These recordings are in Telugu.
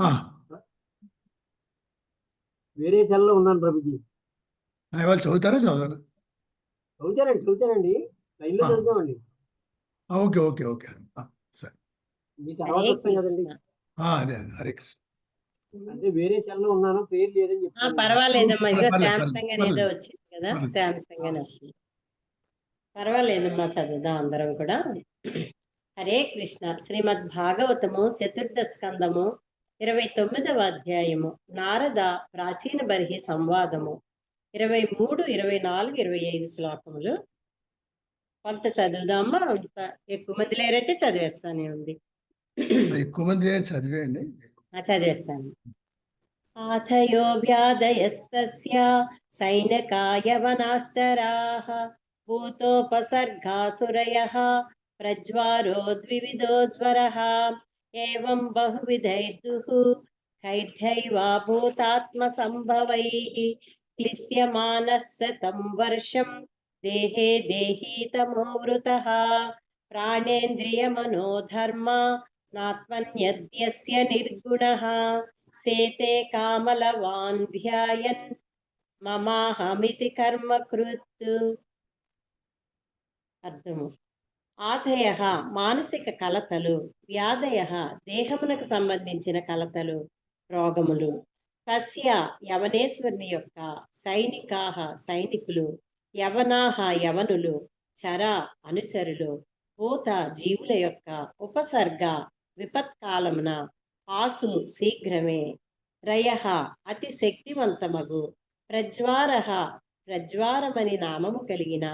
ఆ, వేరే సెల్లో ఉన్నాను ప్రభుజీ. ఇవాళ చదువుతారా చదవరా? చదువుతానండి. లైన్లో ఆ, చదువుతామండి. Okay okay okay. ఆ, సరే. మీ హరే తర్వాత వస్తాం కదండి. కృష్ణ. అదే అదే, హరే కృష్ణ. అంటే వేరే సెల్లో ఉన్నాను, పేరు లేదని చెప్తానండి. పర్వాలేదమ్మా, ఇదిగో పర్లేదు పర్లేదు శాంసంగ్ అని ఏదో పర్లేదు వచ్చింది కదా, పర్లేదు. శాంసంగ్ అని వస్తుంది. పర్వాలేదమ్మా, చదువుదాం అందరం కూడా. హరే కృష్ణ. శ్రీమద్ భాగవతము చతుర్థ స్కందము 29వ అధ్యాయము. నారద ప్రాచీన బర్హి సంవాదము 23, 24, 25 శ్లోకములు. కొంత చదువుదామా? అంత ఎక్కువ మంది లేరంటే చదివేస్తానే ఉంది. ఎక్కువ మంది చదివేయండి. చదివేస్తాను. ఆథయో వ్యాధయస్తస్య సైనకాయ వనాశ్చరాః భూతోపసర్గాసురయः ప్రజ్వారో ద్వివిధో జ్వరः ఏవం బహువిధైర్దుః ఖైర్ధైవా భూతాత్మసంభవైః క్లిశ్యమానः శతం వర్షం దేహే దేహీతమోవృతः ప్రాణేంద్రియమనోధర్మ నాత్మన్యద్యస్య నిర్గుణः సేతే కామలవాన్ ధ్యాయన్ మమాహమితి కర్మ కృత్. అర్థము. ఆదయ మానసిక కలతలు, వ్యాధయ దేహమునకు సంబంధించిన కలతలు, రోగములు. తస్య యవనేశ్వరుని యొక్క సైనికాహ సైనికులు, యవనాహ యవనులు, చర అనుచరులు, భూత జీవుల యొక్క ఉపసర్గ విపత్కాలమున, ఆసు శీఘ్రమే, రయ అతి శక్తివంతమగు, ప్రజ్వార ప్రజ్వారమని నామము కలిగిన,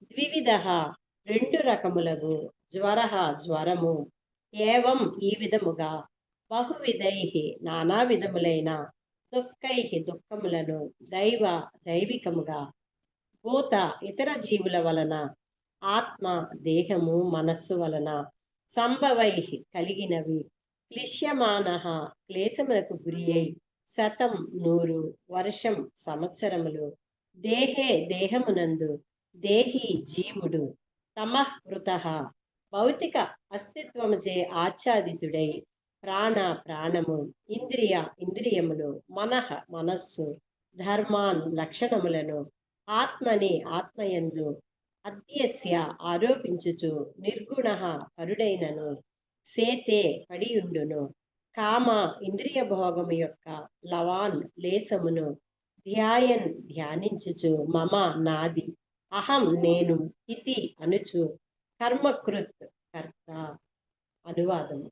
ద్వివిధ రెండు రకములగు, జ్వర జ్వరము, ఏవం ఈ విధముగా, బహువిధై నానా విధములైన, దుఃఖై దుఃఖములను, దైవికముగా, భూత ఇతర జీవుల వలన, ఆత్మ దేహము మనస్సు వలన, సంభవై కలిగినవి, క్లిశ్యమాన క్లేశములకు గురి అయి, శతం 100, వర్షం సంవత్సరములు, దేహే దేహమునందు, దేహి జీవుడు, తమఃకృత భౌతిక అస్తిత్వముచే ఆచ్ఛాదితుడై, ప్రాణ ప్రాణము, ఇంద్రియ ఇంద్రియములు, మనః మనస్సు, ధర్మాన్ లక్షణములను, ఆత్మని ఆత్మయందు, అద్యస్య ఆరోపించుచు, నిర్గుణ పరుడైనను, సేతే పడియుండును, కామ ఇంద్రియ భోగము యొక్క లవాన్ లేసమును, ధ్యాయన్ ధ్యానించుచు, మమ నాది, అహం నేను, ఇతి అనుచు, కర్మకృత్ కర్త. అనువాదము.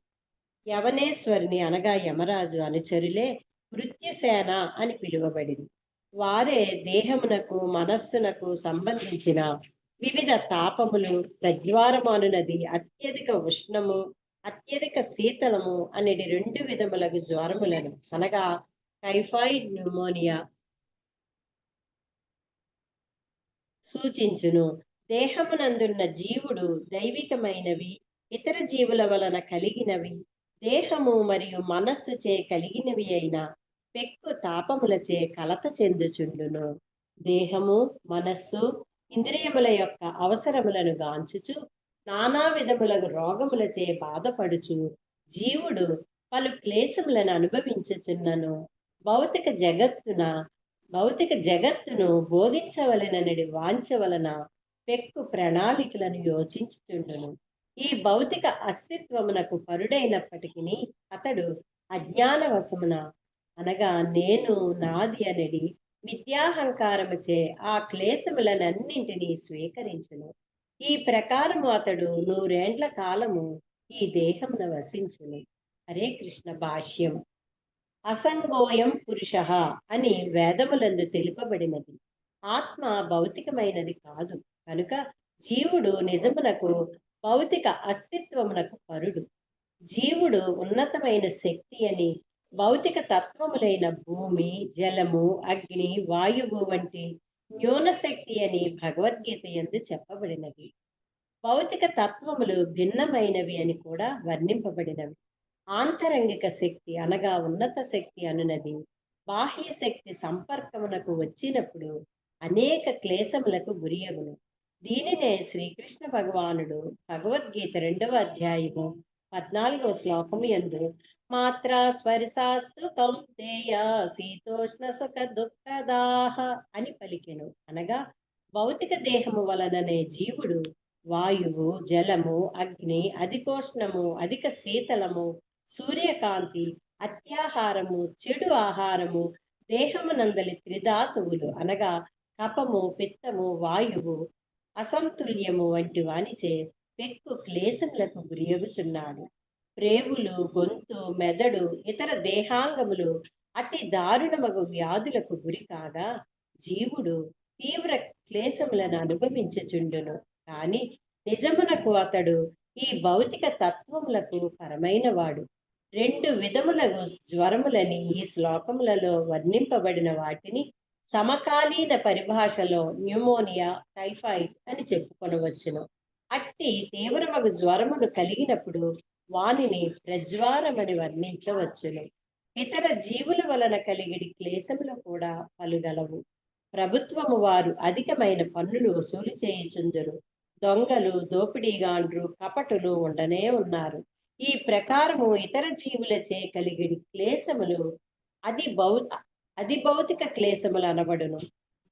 యవనేశ్వరుని అనగా యమరాజు అనుచరులే మృత్యుసేన అని పిలువబడింది. వారే దేహమునకు మనస్సునకు సంబంధించిన వివిధ తాపములు, ప్రజ్వారమానునది అత్యధిక ఉష్ణము, అత్యధిక శీతలము అనేది 2 విధములకు జ్వరములను అనగా టైఫాయిడ్, న్యూమోనియా సూచించును. దేహమునందున్న జీవుడు దైవికమైనవి, ఇతర జీవుల వలన కలిగినవి, దేహము మరియు మనస్సు చే కలిగినవి అయిన పెక్కు తాపములచే కలత చెందుచుండును. దేహము మనస్సు ఇంద్రియముల యొక్క అవసరములను గాంచుచు, నానా విధములకు రోగములచే బాధపడుచు, జీవుడు పలు క్లేశములను అనుభవించుచున్నను. భౌతిక జగత్తున భౌతిక జగత్తును భోగించవలెనని వాంఛ వలన పెక్కు ప్రణాళికలను యోచించుచుండును. ఈ భౌతిక అస్తిత్వమునకు పరుడైనప్పటికీ అతడు అజ్ఞానవశమున అనగా నేను నాది అనేది విద్యాహంకారముచే ఆ క్లేశములనన్నింటినీ స్వీకరించును. ఈ ప్రకారము అతడు 100 ఏండ్ల కాలము ఈ దేహమున వసించును. హరే కృష్ణ. భాష్యం. అసంగోయం పురుష అని వేదములందు తెలుపబడినది. ఆత్మ భౌతికమైనది కాదు కనుక జీవుడు నిజమునకు భౌతిక అస్తిత్వమునకు పరుడు. జీవుడు ఉన్నతమైన శక్తి అని భౌతిక తత్వములైన భూమి, జలము, అగ్ని, వాయువు వంటి న్యూన శక్తి అని భగవద్గీత యందు చెప్పబడినది. భౌతిక తత్వములు భిన్నమైనవి అని కూడా వర్ణింపబడినవి. ఆంతరంగిక శక్తి అనగా ఉన్నత శక్తి అనునది బాహ్య శక్తి సంపర్కమునకు వచ్చినప్పుడు అనేక క్లేశములకు గురియగును. దీనినే శ్రీకృష్ణ భగవానుడు భగవద్గీత 2వ అధ్యాయము 14వ శ్లోకము యందు మాత్రా స్పర్శాస్తు కౌంతేయ శీతోష్ణ సుఖ దుఃఖదాహ అని పలికెను. అనగా భౌతిక దేహము వలననే జీవుడు వాయువు, జలము, అగ్ని, అధికోష్ణము, అధిక శీతలము, సూర్యకాంతి, అత్యాహారము, చెడు ఆహారము, దేహమునందలి త్రిధాతువులు అనగా కపము, పిత్తము, వాయువు, అసంతుల్యము వంటి వానిచే పెక్కు క్లేశములకు గురియగుచున్నాడు. ప్రేవులు, గొంతు, మెదడు, ఇతర దేహాంగములు అతి దారుణమగు వ్యాధులకు గురి కాగా జీవుడు తీవ్ర క్లేశములను అనుభవించుచుండును. కాని నిజమునకు అతడు ఈ భౌతిక తత్వములకు పరమైన వాడు. 2 విధములకు జ్వరములని ఈ శ్లోకములలో వర్ణింపబడిన వాటిని సమకాలీన పరిభాషలో న్యూమోనియా, టైఫాయిడ్ అని చెప్పుకొనవచ్చును. అట్టి తీవ్రమగు జ్వరమును కలిగినప్పుడు వానిని ప్రజ్వారమని వర్ణించవచ్చును. ఇతర జీవుల వలన కలిగిడి క్లేశములు కూడా పలుగలవు. ప్రభుత్వము వారు అధికమైన పన్నులు వసూలు చేయుచుందురు. దొంగలు, దోపిడీగాండ్రు, కపటులు ఉండనే ఉన్నారు. ఈ ప్రకారము ఇతర జీవులచే కలిగిడి క్లేశములు అది భౌతిక క్లేశములు అనబడును.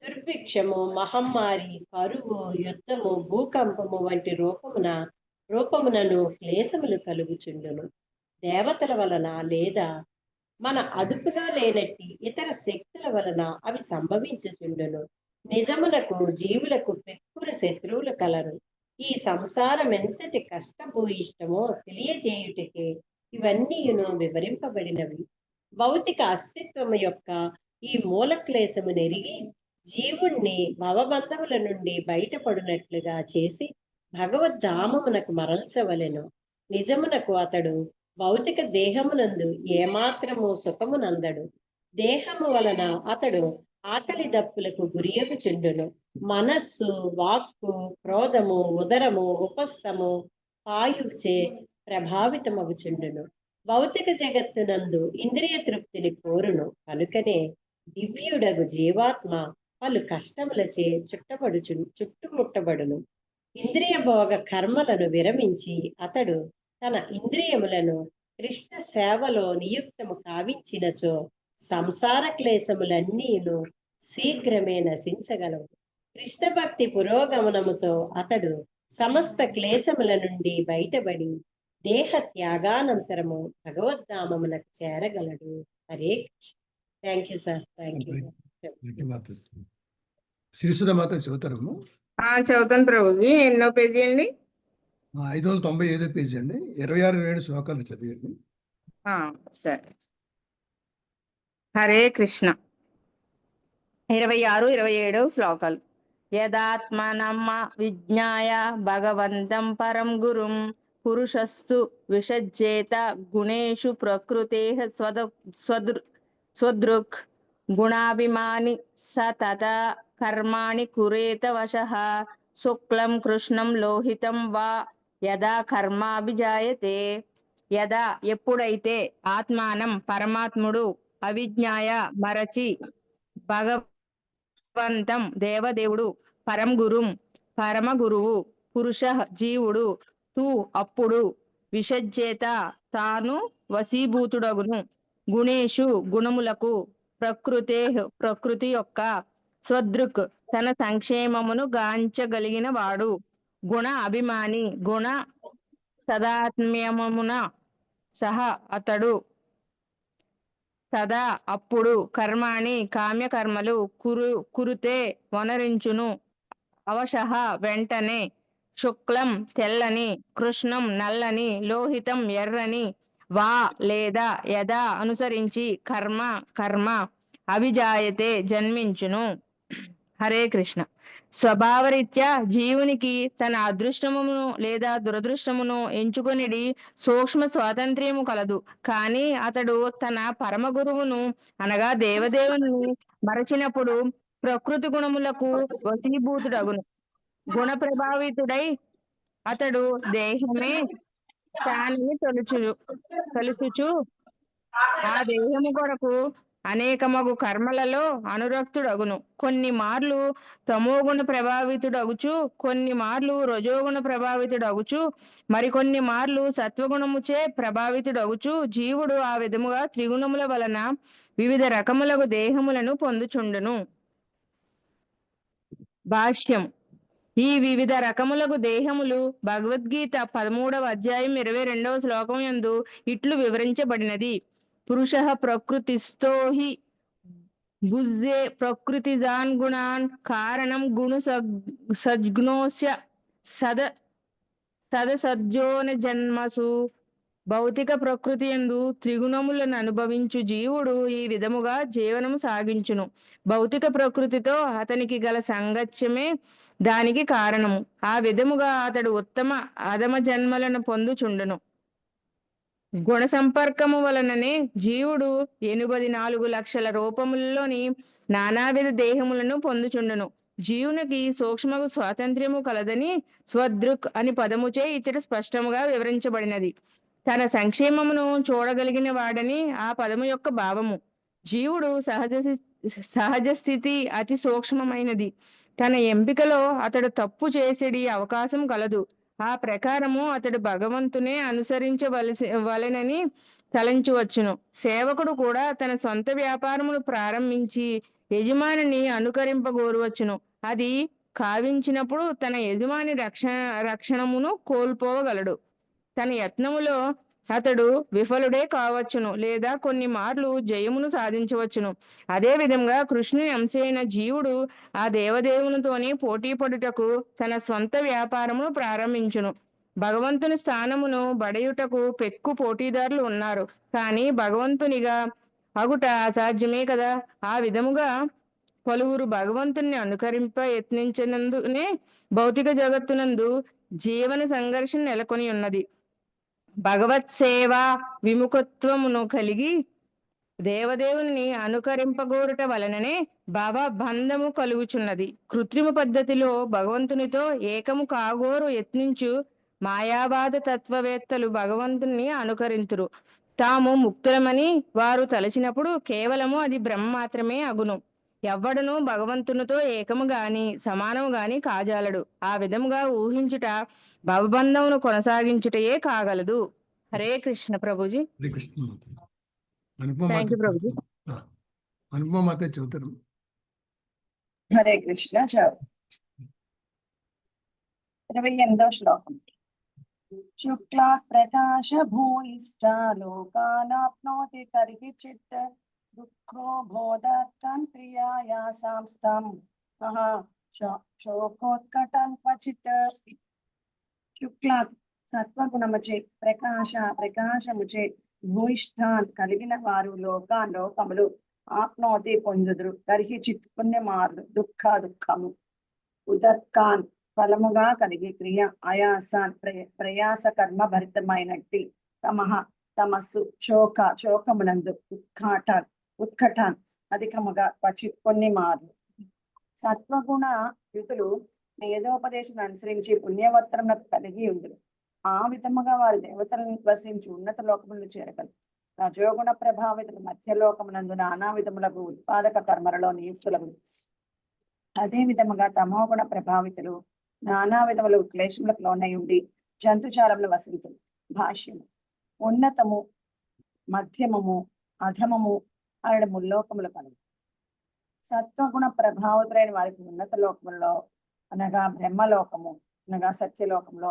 దుర్భిక్షము, మహమ్మారి, కరువు, యుద్ధము, భూకంపము వంటి రూపమునను క్లేశములు కలుగుచుండును. దేవతల వలన లేదా మన అదుపులో లేనట్టి ఇతర శక్తుల వలన అవి సంభవించుచుండును. నిజమునకు జీవులకు పెక్కుల శత్రువులు కలరు. ఈ సంసారం ఎంతటి కష్టభూయిష్టమో తెలియజేయుటకే ఇవన్నీయును వివరింపబడినవి. భౌతిక అస్తిత్వము యొక్క ఈ మూల క్లేశము నెరిగి జీవుణ్ణి భవబంధముల నుండి బయటపడినట్లుగా చేసి భగవద్ధామమునకు మరల్చవలెను. నిజమునకు అతడు భౌతిక దేహమునందు ఏమాత్రము సుఖమునందడు. దేహము వలన అతడు ఆకలి దప్పులకు గురియగుచుండును. మనస్సు, వాక్కు, క్రోధము, ఉదరము, ఉపస్థము, పాయుచే ప్రభావితమగుచుండును. భౌతిక జగత్తునందు ఇంద్రియ తృప్తిని కోరును. కనుకనే దివ్యుడగు జీవాత్మ పలు కష్టములచే చుట్టుముట్టబడును. ఇంద్రియ భోగ కర్మలను విరమించి అతడు తన ఇంద్రియములను కృష్ణ సేవలో నియుక్తము కావించినచో సంసార క్లేశములన్నీను శీఘ్రమే నశించగలవు. కృష్ణ భక్తి పురోగమనముతో అతడు సమస్త క్లేశముల నుండి బయటపడి దేహ త్యాగానంతరము భగవద్ధామమునకు చేరగలడు. Hare Krishna. Thank you sir. Thank you. Srisudha మాత చదువుతారము. చదువుతాను ప్రభుజీ. ఎన్నో పేజీ అండి? 595 పేజీ అండి. 26 శ్లోకాలు చదివండి. సరే. హరే కృష్ణ. 26, 27 శ్లోకాలు. యదాత్మనమ్మ విజ్ఞాయ భగవంతం పరం గురుం పురుషస్తు విషజ్జేత గుణేషు ప్రకృతేః స్వదృక్ గుణాభిమాని స తథా కర్మాణి కురేత వశః శుక్లం కృష్ణం లోహితం వా యదా కర్మాభిజాయతే. యదా ఎప్పుడైతే ఆత్మానం పరమాత్ముడు అవిజ్ఞాయ మరచి భగవంతం దేవదేవుడు పరం గురుం పరమ గురువు పురుష జీవుడు తూ అప్పుడు విషజ్జేత తాను వశీభూతుడగును గుణేషు గుణములకు ప్రకృతి యొక్క స్వదృక్ తన సంక్షేమమును గాంచగలిగిన వాడు గుణ అభిమాని గుణ సదాత్మ్యమున సహ అతడు తదా అప్పుడు కర్మాణి కామ్యకర్మలు కురుతే వనరించును అవశః వెంటనే శుక్లం తెల్లని కృష్ణం నల్లని లోహితం ఎర్రని వా లేదా యదా అనుసరించి కర్మ అభిజాయతే జన్మించును. హరే కృష్ణ. స్వభావరీత్యా జీవునికి తన అదృష్టమును లేదా దురదృష్టమును ఎంచుకొనిడి సూక్ష్మ స్వాతంత్ర్యము కలదు. కానీ అతడు తన పరమ గురువును అనగా దేవదేవుని మరచినప్పుడు ప్రకృతి గుణములకు వశీభూతుడగును. గుణ ప్రభావితుడై అతడు దేహమే తానని తలుచుచు ఆ దేహము కొరకు అనేకమగు కర్మలలో అనురక్తుడగును. కొన్ని మార్లు తమోగుణ ప్రభావితుడగుచు, కొన్ని మార్లు రజోగుణ ప్రభావితుడగుచు, మరికొన్ని మార్లు సత్వగుణముచే ప్రభావితుడగుచు జీవుడు ఆ విధముగా త్రిగుణముల వలన వివిధ రకములకు దేహములను పొందుచుండును. భాష్యం. ఈ వివిధ రకములకు దేహములు భగవద్గీత 13వ అధ్యాయం 22వ శ్లోకం యందు ఇట్లు వివరించబడినది. పురుషః ప్రకృతిస్థో హి భుజ్యే ప్రకృతిజాన్ గుణాన్ కారణం గుణ సజ్ఞోస్య సదసజ్జోన జన్మసు. భౌతిక ప్రకృతి యందు త్రిగుణములను అనుభవించు జీవుడు ఈ విధముగా జీవనము సాగించును. భౌతిక ప్రకృతితో అతనికి గల సాంగత్యమే దానికి కారణము. ఆ విధముగా అతడు ఉత్తమ అధమ జన్మలను పొందుచుండును. గుణ సంపర్కము వలననే జీవుడు 84 లక్షల రూపములలోని నానావిధ దేహములను పొందుచుండును. జీవునికి సూక్ష్మకు స్వాతంత్ర్యము కలదని స్వదృక్ అని పదముచే ఇచ్చట స్పష్టముగా వివరించబడినది. తన సంక్షేమమును చూడగలిగిన వాడని ఆ పదము యొక్క భావము. జీవుడు సహజ స్థితి అతి సూక్ష్మమైనది. తన ఎంపికలో అతడు తప్పు చేసేడి అవకాశం కలదు. ఆ ప్రకారము అతడు భగవంతునే అనుసరించవలెనని తలంచవచ్చును. సేవకుడు కూడా తన సొంత వ్యాపారమును ప్రారంభించి యజమానిని అనుకరింపగోరవచ్చును. అది కావించినప్పుడు తన యజమాని రక్షణమును కోల్పోవగలడు. తన యత్నములో అతడు విఫలుడే కావచ్చును, లేదా కొన్ని మార్లు జయమును సాధించవచ్చును. అదే విధంగా కృష్ణుని అంశైన జీవుడు ఆ దేవదేవునితోనే పోటీ పడుటకు తన స్వంత వ్యాపారమును ప్రారంభించును. భగవంతుని స్థానమును బడయుటకు పెక్కు పోటీదారులు ఉన్నారు, కానీ భగవంతునిగా అగుట అసాధ్యమే కదా. ఆ విధముగా పలువురు భగవంతుని అనుకరింప యత్నించినందునే భౌతిక జగత్తునందు జీవన సంఘర్షణ నెలకొని ఉన్నది. భగవత్ సేవా విముఖత్వమును కలిగి దేవదేవుని అనుకరింపగోరుట వలననే భావబంధము కలుగుచున్నది. కృత్రిమ పద్ధతిలో భగవంతునితో ఏకము కాగోరు యత్నించు మాయావాద తత్వవేత్తలు భగవంతుని అనుకరింతురు. తాము ముక్తులమని వారు తలచినప్పుడు కేవలము అది బ్రహ్మ మాత్రమే అగును. ఎవ్వడను భగవంతునితో ఏకము గాని సమానము గాని కాజాలడు. ఆ విధముగా ఊహించుట భవబంధమును కొనసాగించుటయే కాగలదు. హరే కృష్ణ ప్రభుజీ. హరే కృష్ణ మాత. అనుపమ థ్యాంక్ యూ మాత ప్రభుజీ. అనుపమ మాత చదువుతారు. హరే కృష్ణ. 28వ శ్లోకం. శుక్లాత్ ప్రకాశ భూయిష్టా లోకానాప్నోతి కర్హి చిత్ దుఃఖో బోధర్కాన్ క్రియాయాసాంస్తం శోకోత్కటం క్వచిత్. శుక్లాత్ సత్వగుణముచే ప్రకాశముచే భూయిష్టాన్ కలిగిన వారు లోకములు ఆప్నోతి పొందుదురు. కర్హి చిత్ పుణ్యమార్లు దుఃఖము ఉదర్కాన్ ఫలముగా కలిగి క్రియ ఆయాసాన్ ప్రయాస కర్మ భరితమైనట్టి తమస్సు శోకమునందు ఉత్కటాన్ అధికముగా క్వచిత్ కొన్ని మార్లు. సత్వగుణ యుతులు వేదోపదేశం అనుసరించి పుణ్యవర్తనములకు కలిగి ఉండును. ఆ విధముగా వారి దేవతలను వసించి ఉన్నత లోకములను చేరగలరు. రజోగుణ ప్రభావితులు మధ్యలోకమునందు నానా విధములకు ఉత్పాదక కర్మలలో నియుక్తులకు. అదే విధముగా తమోగుణ ప్రభావితులు నానా విధములకు క్లేశములకు లోనై ఉండి జంతుజాలములు వసింతులు. భాష్యము. ఉన్నతము, మధ్యమము, అధమము అనే ముల్లోకములు కలవు. సత్వగుణ ప్రభావితులైన వారికి ఉన్నత లోకములలో అనగా బ్రహ్మలోకము అనగా సత్యలోకంలో,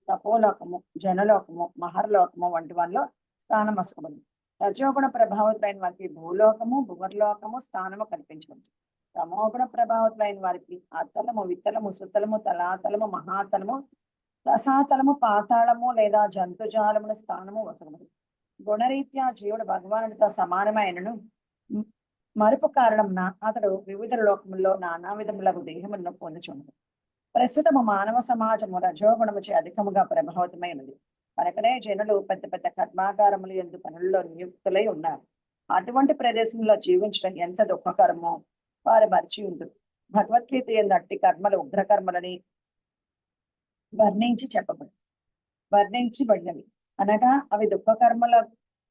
తపోలోకము, జనలోకము, మహర్లోకము వంటి వారిలో స్థానం వసుకోబడి. రజోగుణ ప్రభావితులైన వారికి భూలోకము, భువర్లోకము స్థానము కల్పించబడింది. తమోగుణ ప్రభావితులైన వారికి అతలము, విత్తలము, సుతలము, తలాతలము, మహాతలము, రసాతలము, పాతాళము లేదా జంతుజాలముల స్థానము వసగబడింది. గుణరీత్యా జీవుడు భగవానుడితో సమానమైనను మరుపు కారణంన అతడు వివిధ లోకముల్లో నానా విధములకు దేహములను పొందుచున్నది. ప్రస్తుతము మానవ సమాజము రజోగుణముచే అధికముగా ప్రభావితమైనది. కనుకనే జనులు పెద్ద పెద్ద కర్మాగారములు ఎందు పనుల్లో నియుక్తులై ఉన్నారు. అటువంటి ప్రదేశంలో జీవించడం ఎంత దుఃఖకరమో వారు మరిచి ఉండు. భగవద్గీత ఎందు అట్టి కర్మలు ఉగ్రకర్మలని వర్ణించబడినవి అనగా అవి దుఃఖ కర్మల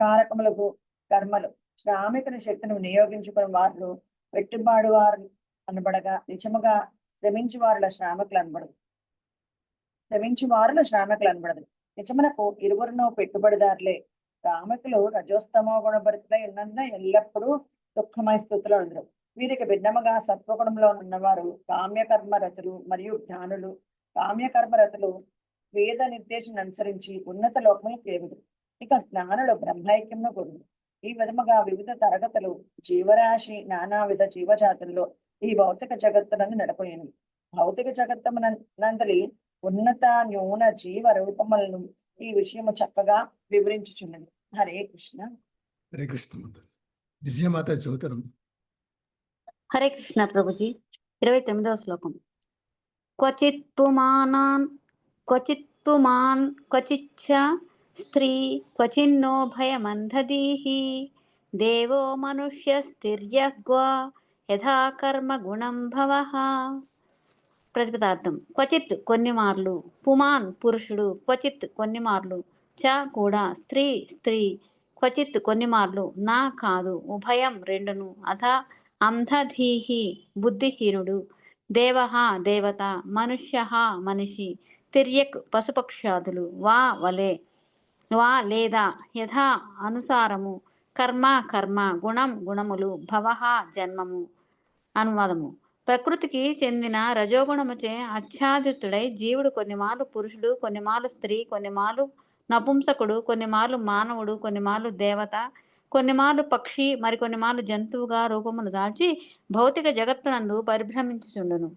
కారకములకు కర్మలు. శ్రామికుని శక్తిని వినియోగించుకుని వారు పెట్టుబడి వారు అనబడగా నిజముగా శ్రమించు వారుల శ్రామికులు అనబడదు. నిజమునకు ఇరువురును పెట్టుబడిదారులే. శ్రామికులు రజోస్తమో గుణభరితులై ఉన్నందున ఎల్లప్పుడూ దుఃఖమయ స్థితిలో ఉండరు. వీరికి భిన్నముగా సత్వగుణంలో ఉన్నవారు కామ్యకర్మరతులు మరియు జ్ఞానులు. కామ్యకర్మరతులు వేద నిర్దేశం అనుసరించి ఉన్నత లోకములు కేవుడు. ఇక జ్ఞానులు బ్రహ్మైక్యమును గురుడు. ఈ విధముగా వివిధ తరగతులు జీవరాశి నానావిధ జీవజాతుల్లో ఈ భౌతిక జగత్తునందు నడపలేను. భౌతిక జగత్తునందలి ఉన్నత న్యూన జీవ రూపములను ఈ విషయము చక్కగా వివరించుచున్నది. హరే కృష్ణ. హరే కృష్ణ మాత. విజయమాత చదువుతారు. హరే కృష్ణ ప్రభుజీ. 29వ శ్లోకం. క్వచిత్ పుమానాన్ క్వచిచ్చ స్త్రీ క్వచిన్నో భయమంధదీహి దేవో మనుష్యస్థిర్యగ్వా యథా కర్మ గుణం భవః. ప్రతిపదార్థం. క్వచిత్ కొన్ని మార్లు, పుమాన్ పురుషుడు, క్వచిత్ కొన్ని మార్లు, చ కూడా, స్త్రీ స్త్రీ, క్వచిత్ కొన్ని మార్లు, నా కాదు, ఉభయం రెండును, అథ అంధధీహి బుద్ధిహీనుడు, దేవః దేవత, మనుష్యః మనిషి, తిర్యక్ పశుపక్షాదులు, వా వలే, వా లేదా, యథా అనుసారము, కర్మ కర్మ, గుణం గుణములు, భవః జన్మము. అనువాదము. ప్రకృతికి చెందిన రజోగుణముచే ఆచ్ఛాదితుడై జీవుడు కొన్నిమార్లు పురుషుడు, కొన్నిమార్లు స్త్రీ, కొన్నిమార్లు నపుంసకుడు, కొన్నిమార్లు మానవుడు, కొన్నిమార్లు దేవత, కొన్నిమార్లు పక్షి, మరికొన్నిమార్లు జంతువుగా రూపమును దాల్చి భౌతిక జగత్తునందు పరిభ్రమించుచుండును.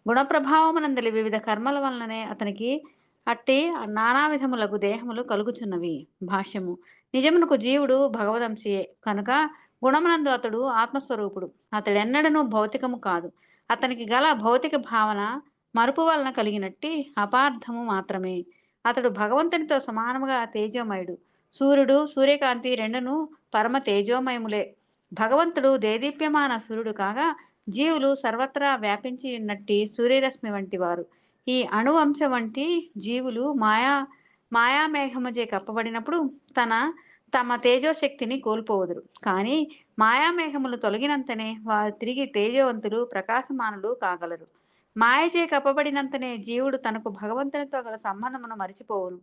గుణప్రభావమునందలి వివిధ కర్మల వలననే అతనికి అట్టి నానా విధములకు దేహములు కలుగుచున్నవి. భాష్యము. నిజమునకు జీవుడు భగవదంశియే కనుక గుణమునందు అతడు ఆత్మస్వరూపుడు. అతడెన్నడను భౌతికము కాదు. అతనికి గల భౌతిక భావన మరుపు వలన కలిగినట్టి అపార్థము మాత్రమే. అతడు భగవంతునితో సమానముగా తేజోమయుడు. సూర్యుడు, సూర్యకాంతి రెండును పరమ తేజోమయములే. భగవంతుడు దేదీప్యమాన సూర్యుడు కాగా జీవులు సర్వత్రా వ్యాపించి ఉన్నట్టి సూర్యరశ్మి వంటి వారు. ఈ అణువంశ వంటి జీవులు మాయామేఘముచే కప్పబడినప్పుడు తమ తేజోశక్తిని కోల్పోవదురు. కానీ మాయామేఘములు తొలగినంతనే వారు తిరిగి తేజవంతులు, ప్రకాశమానులు కాగలరు. మాయచే కప్పబడినంతనే జీవుడు తనకు భగవంతునితో గల సంబంధమును మరిచిపోవును.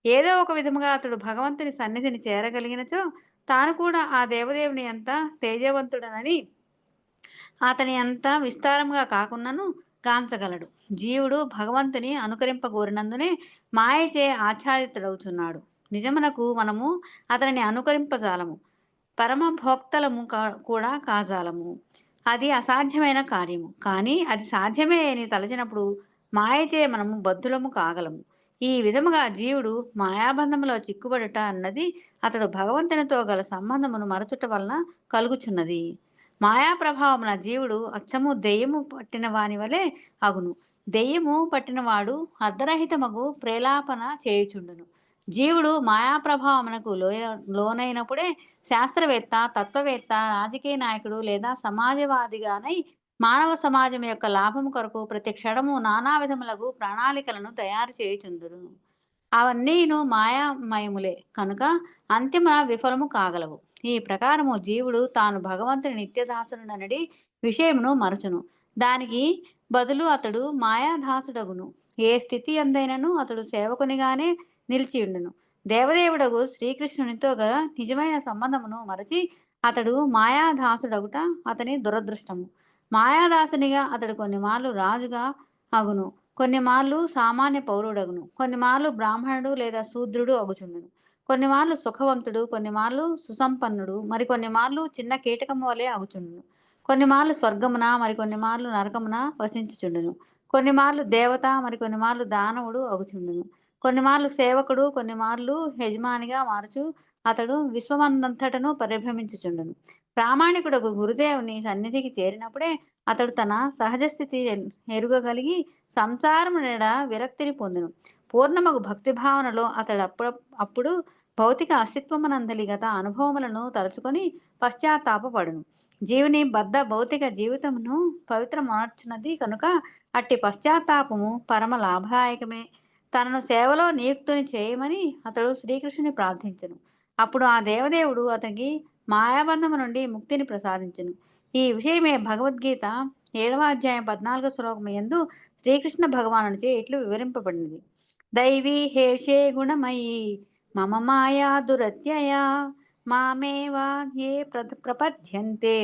ఏదో ఒక విధముగా అతడు భగవంతుని సన్నిధిని చేరగలిగినచో తాను కూడా ఆ దేవదేవుని అంత తేజవంతుడనని అతని అంత విస్తారముగా కాకున్నను గాంచగలడు. జీవుడు భగవంతుని అనుకరింపగోరినందునే మాయచే ఆచ్ఛాదితుడవుతున్నాడు. నిజమునకు మనము అతనిని అనుకరింపజాలము, పరమ భోక్తలము కూడా కాజాలము. అది అసాధ్యమైన కార్యము. కానీ అది సాధ్యమే అని తలచినప్పుడు మాయచే మనము బద్ధులము కాగలము. ఈ విధముగా జీవుడు మాయాబంధములో చిక్కుబడుట అన్నది అతడు భగవంతునితో గల సంబంధమును మరచుట వలన కలుగుచున్నది. మాయా ప్రభావమున జీవుడు అచ్చము దెయ్యము పట్టిన వాని వలె అగును. దెయ్యము పట్టినవాడు అర్ధరహితమగు ప్రేలాపన చేయుచుండును. జీవుడు మాయా ప్రభావమునకు లోనైనప్పుడే శాస్త్రవేత్త, తత్వవేత్త, రాజకీయ నాయకుడు లేదా సమాజవాదిగానై మానవ సమాజం యొక్క లాభము కొరకు ప్రతి క్షణము నానా విధములకు ప్రణాళికలను తయారు చేయుచుందురు. అవన్నీను మాయామయములే కనుక అంతిమ విఫలము కాగలవు. ఈ ప్రకారము జీవుడు తాను భగవంతుని నిత్యదాసుడనడి విషయమును మరచును. దానికి బదులు అతడు మాయాదాసుడగును. ఏ స్థితి అందైనను అతడు సేవకునిగానే నిలిచియుండును. దేవదేవుడగు శ్రీకృష్ణునితో గల నిజమైన సంబంధమును మరచి అతడు మాయాదాసుడగుట అతని దురదృష్టము. మాయాదాసునిగా అతడు కొన్నిమార్లు రాజుగా అగును, కొన్నిమార్లు సామాన్య పౌరుడగును, కొన్నిమార్లు బ్రాహ్మణుడు లేదా శూద్రుడు అగుచుండును, కొన్నిమార్లు సుఖవంతుడు, కొన్నిమార్లు సుసంపన్నుడు, మరికొన్నిమార్లు చిన్న కీటకము వలె అగుచుండును, కొన్నిమార్లు స్వర్గమున మరికొన్నిమార్లు నరకమున వసించుచుండును, కొన్నిమార్లు దేవత మరికొన్నిమార్లు దానవుడు అగుచుండును, కొన్నిమార్లు సేవకుడు, కొన్నిమార్లు యజమానిగా మారుచు అతడు విశ్వమందంతటను పరిభ్రమించుచుండును. ప్రామాణికుడకు గురుదేవుని సన్నిధికి చేరినప్పుడే అతడు తన సహజస్థితి ఎరుగగలిగి సంసారము నెడ విరక్తిని పొందును. పూర్ణమగు భక్తి భావనలో అతడు అప్పుడు భౌతిక అస్తిత్వమునందలి గత అనుభవములను తలుచుకొని పశ్చాత్తాపపడును. జీవుని బద్ధ భౌతిక జీవితమును పవిత్రమర్చున్నది కనుక అట్టి పశ్చాత్తాపము పరమ లాభదాయకమే. తనను సేవలో నియుక్తుని చేయమని అతడు శ్రీకృష్ణుని ప్రార్థించును. అప్పుడు ఆ దేవదేవుడు అతనికి మాయాబంధము నుండి ముక్తిని ప్రసాదించును. ఈ విషయమే భగవద్గీత 7వ అధ్యాయం 14వ శ్లోకము యందు శ్రీకృష్ణ భగవానుడిచే ఇట్లు వివరింపబడినది. దైవీ హేషే గుణమయీ మమ మాయా దురత్యయా మామేవా ఏ ప్రపద్యంతే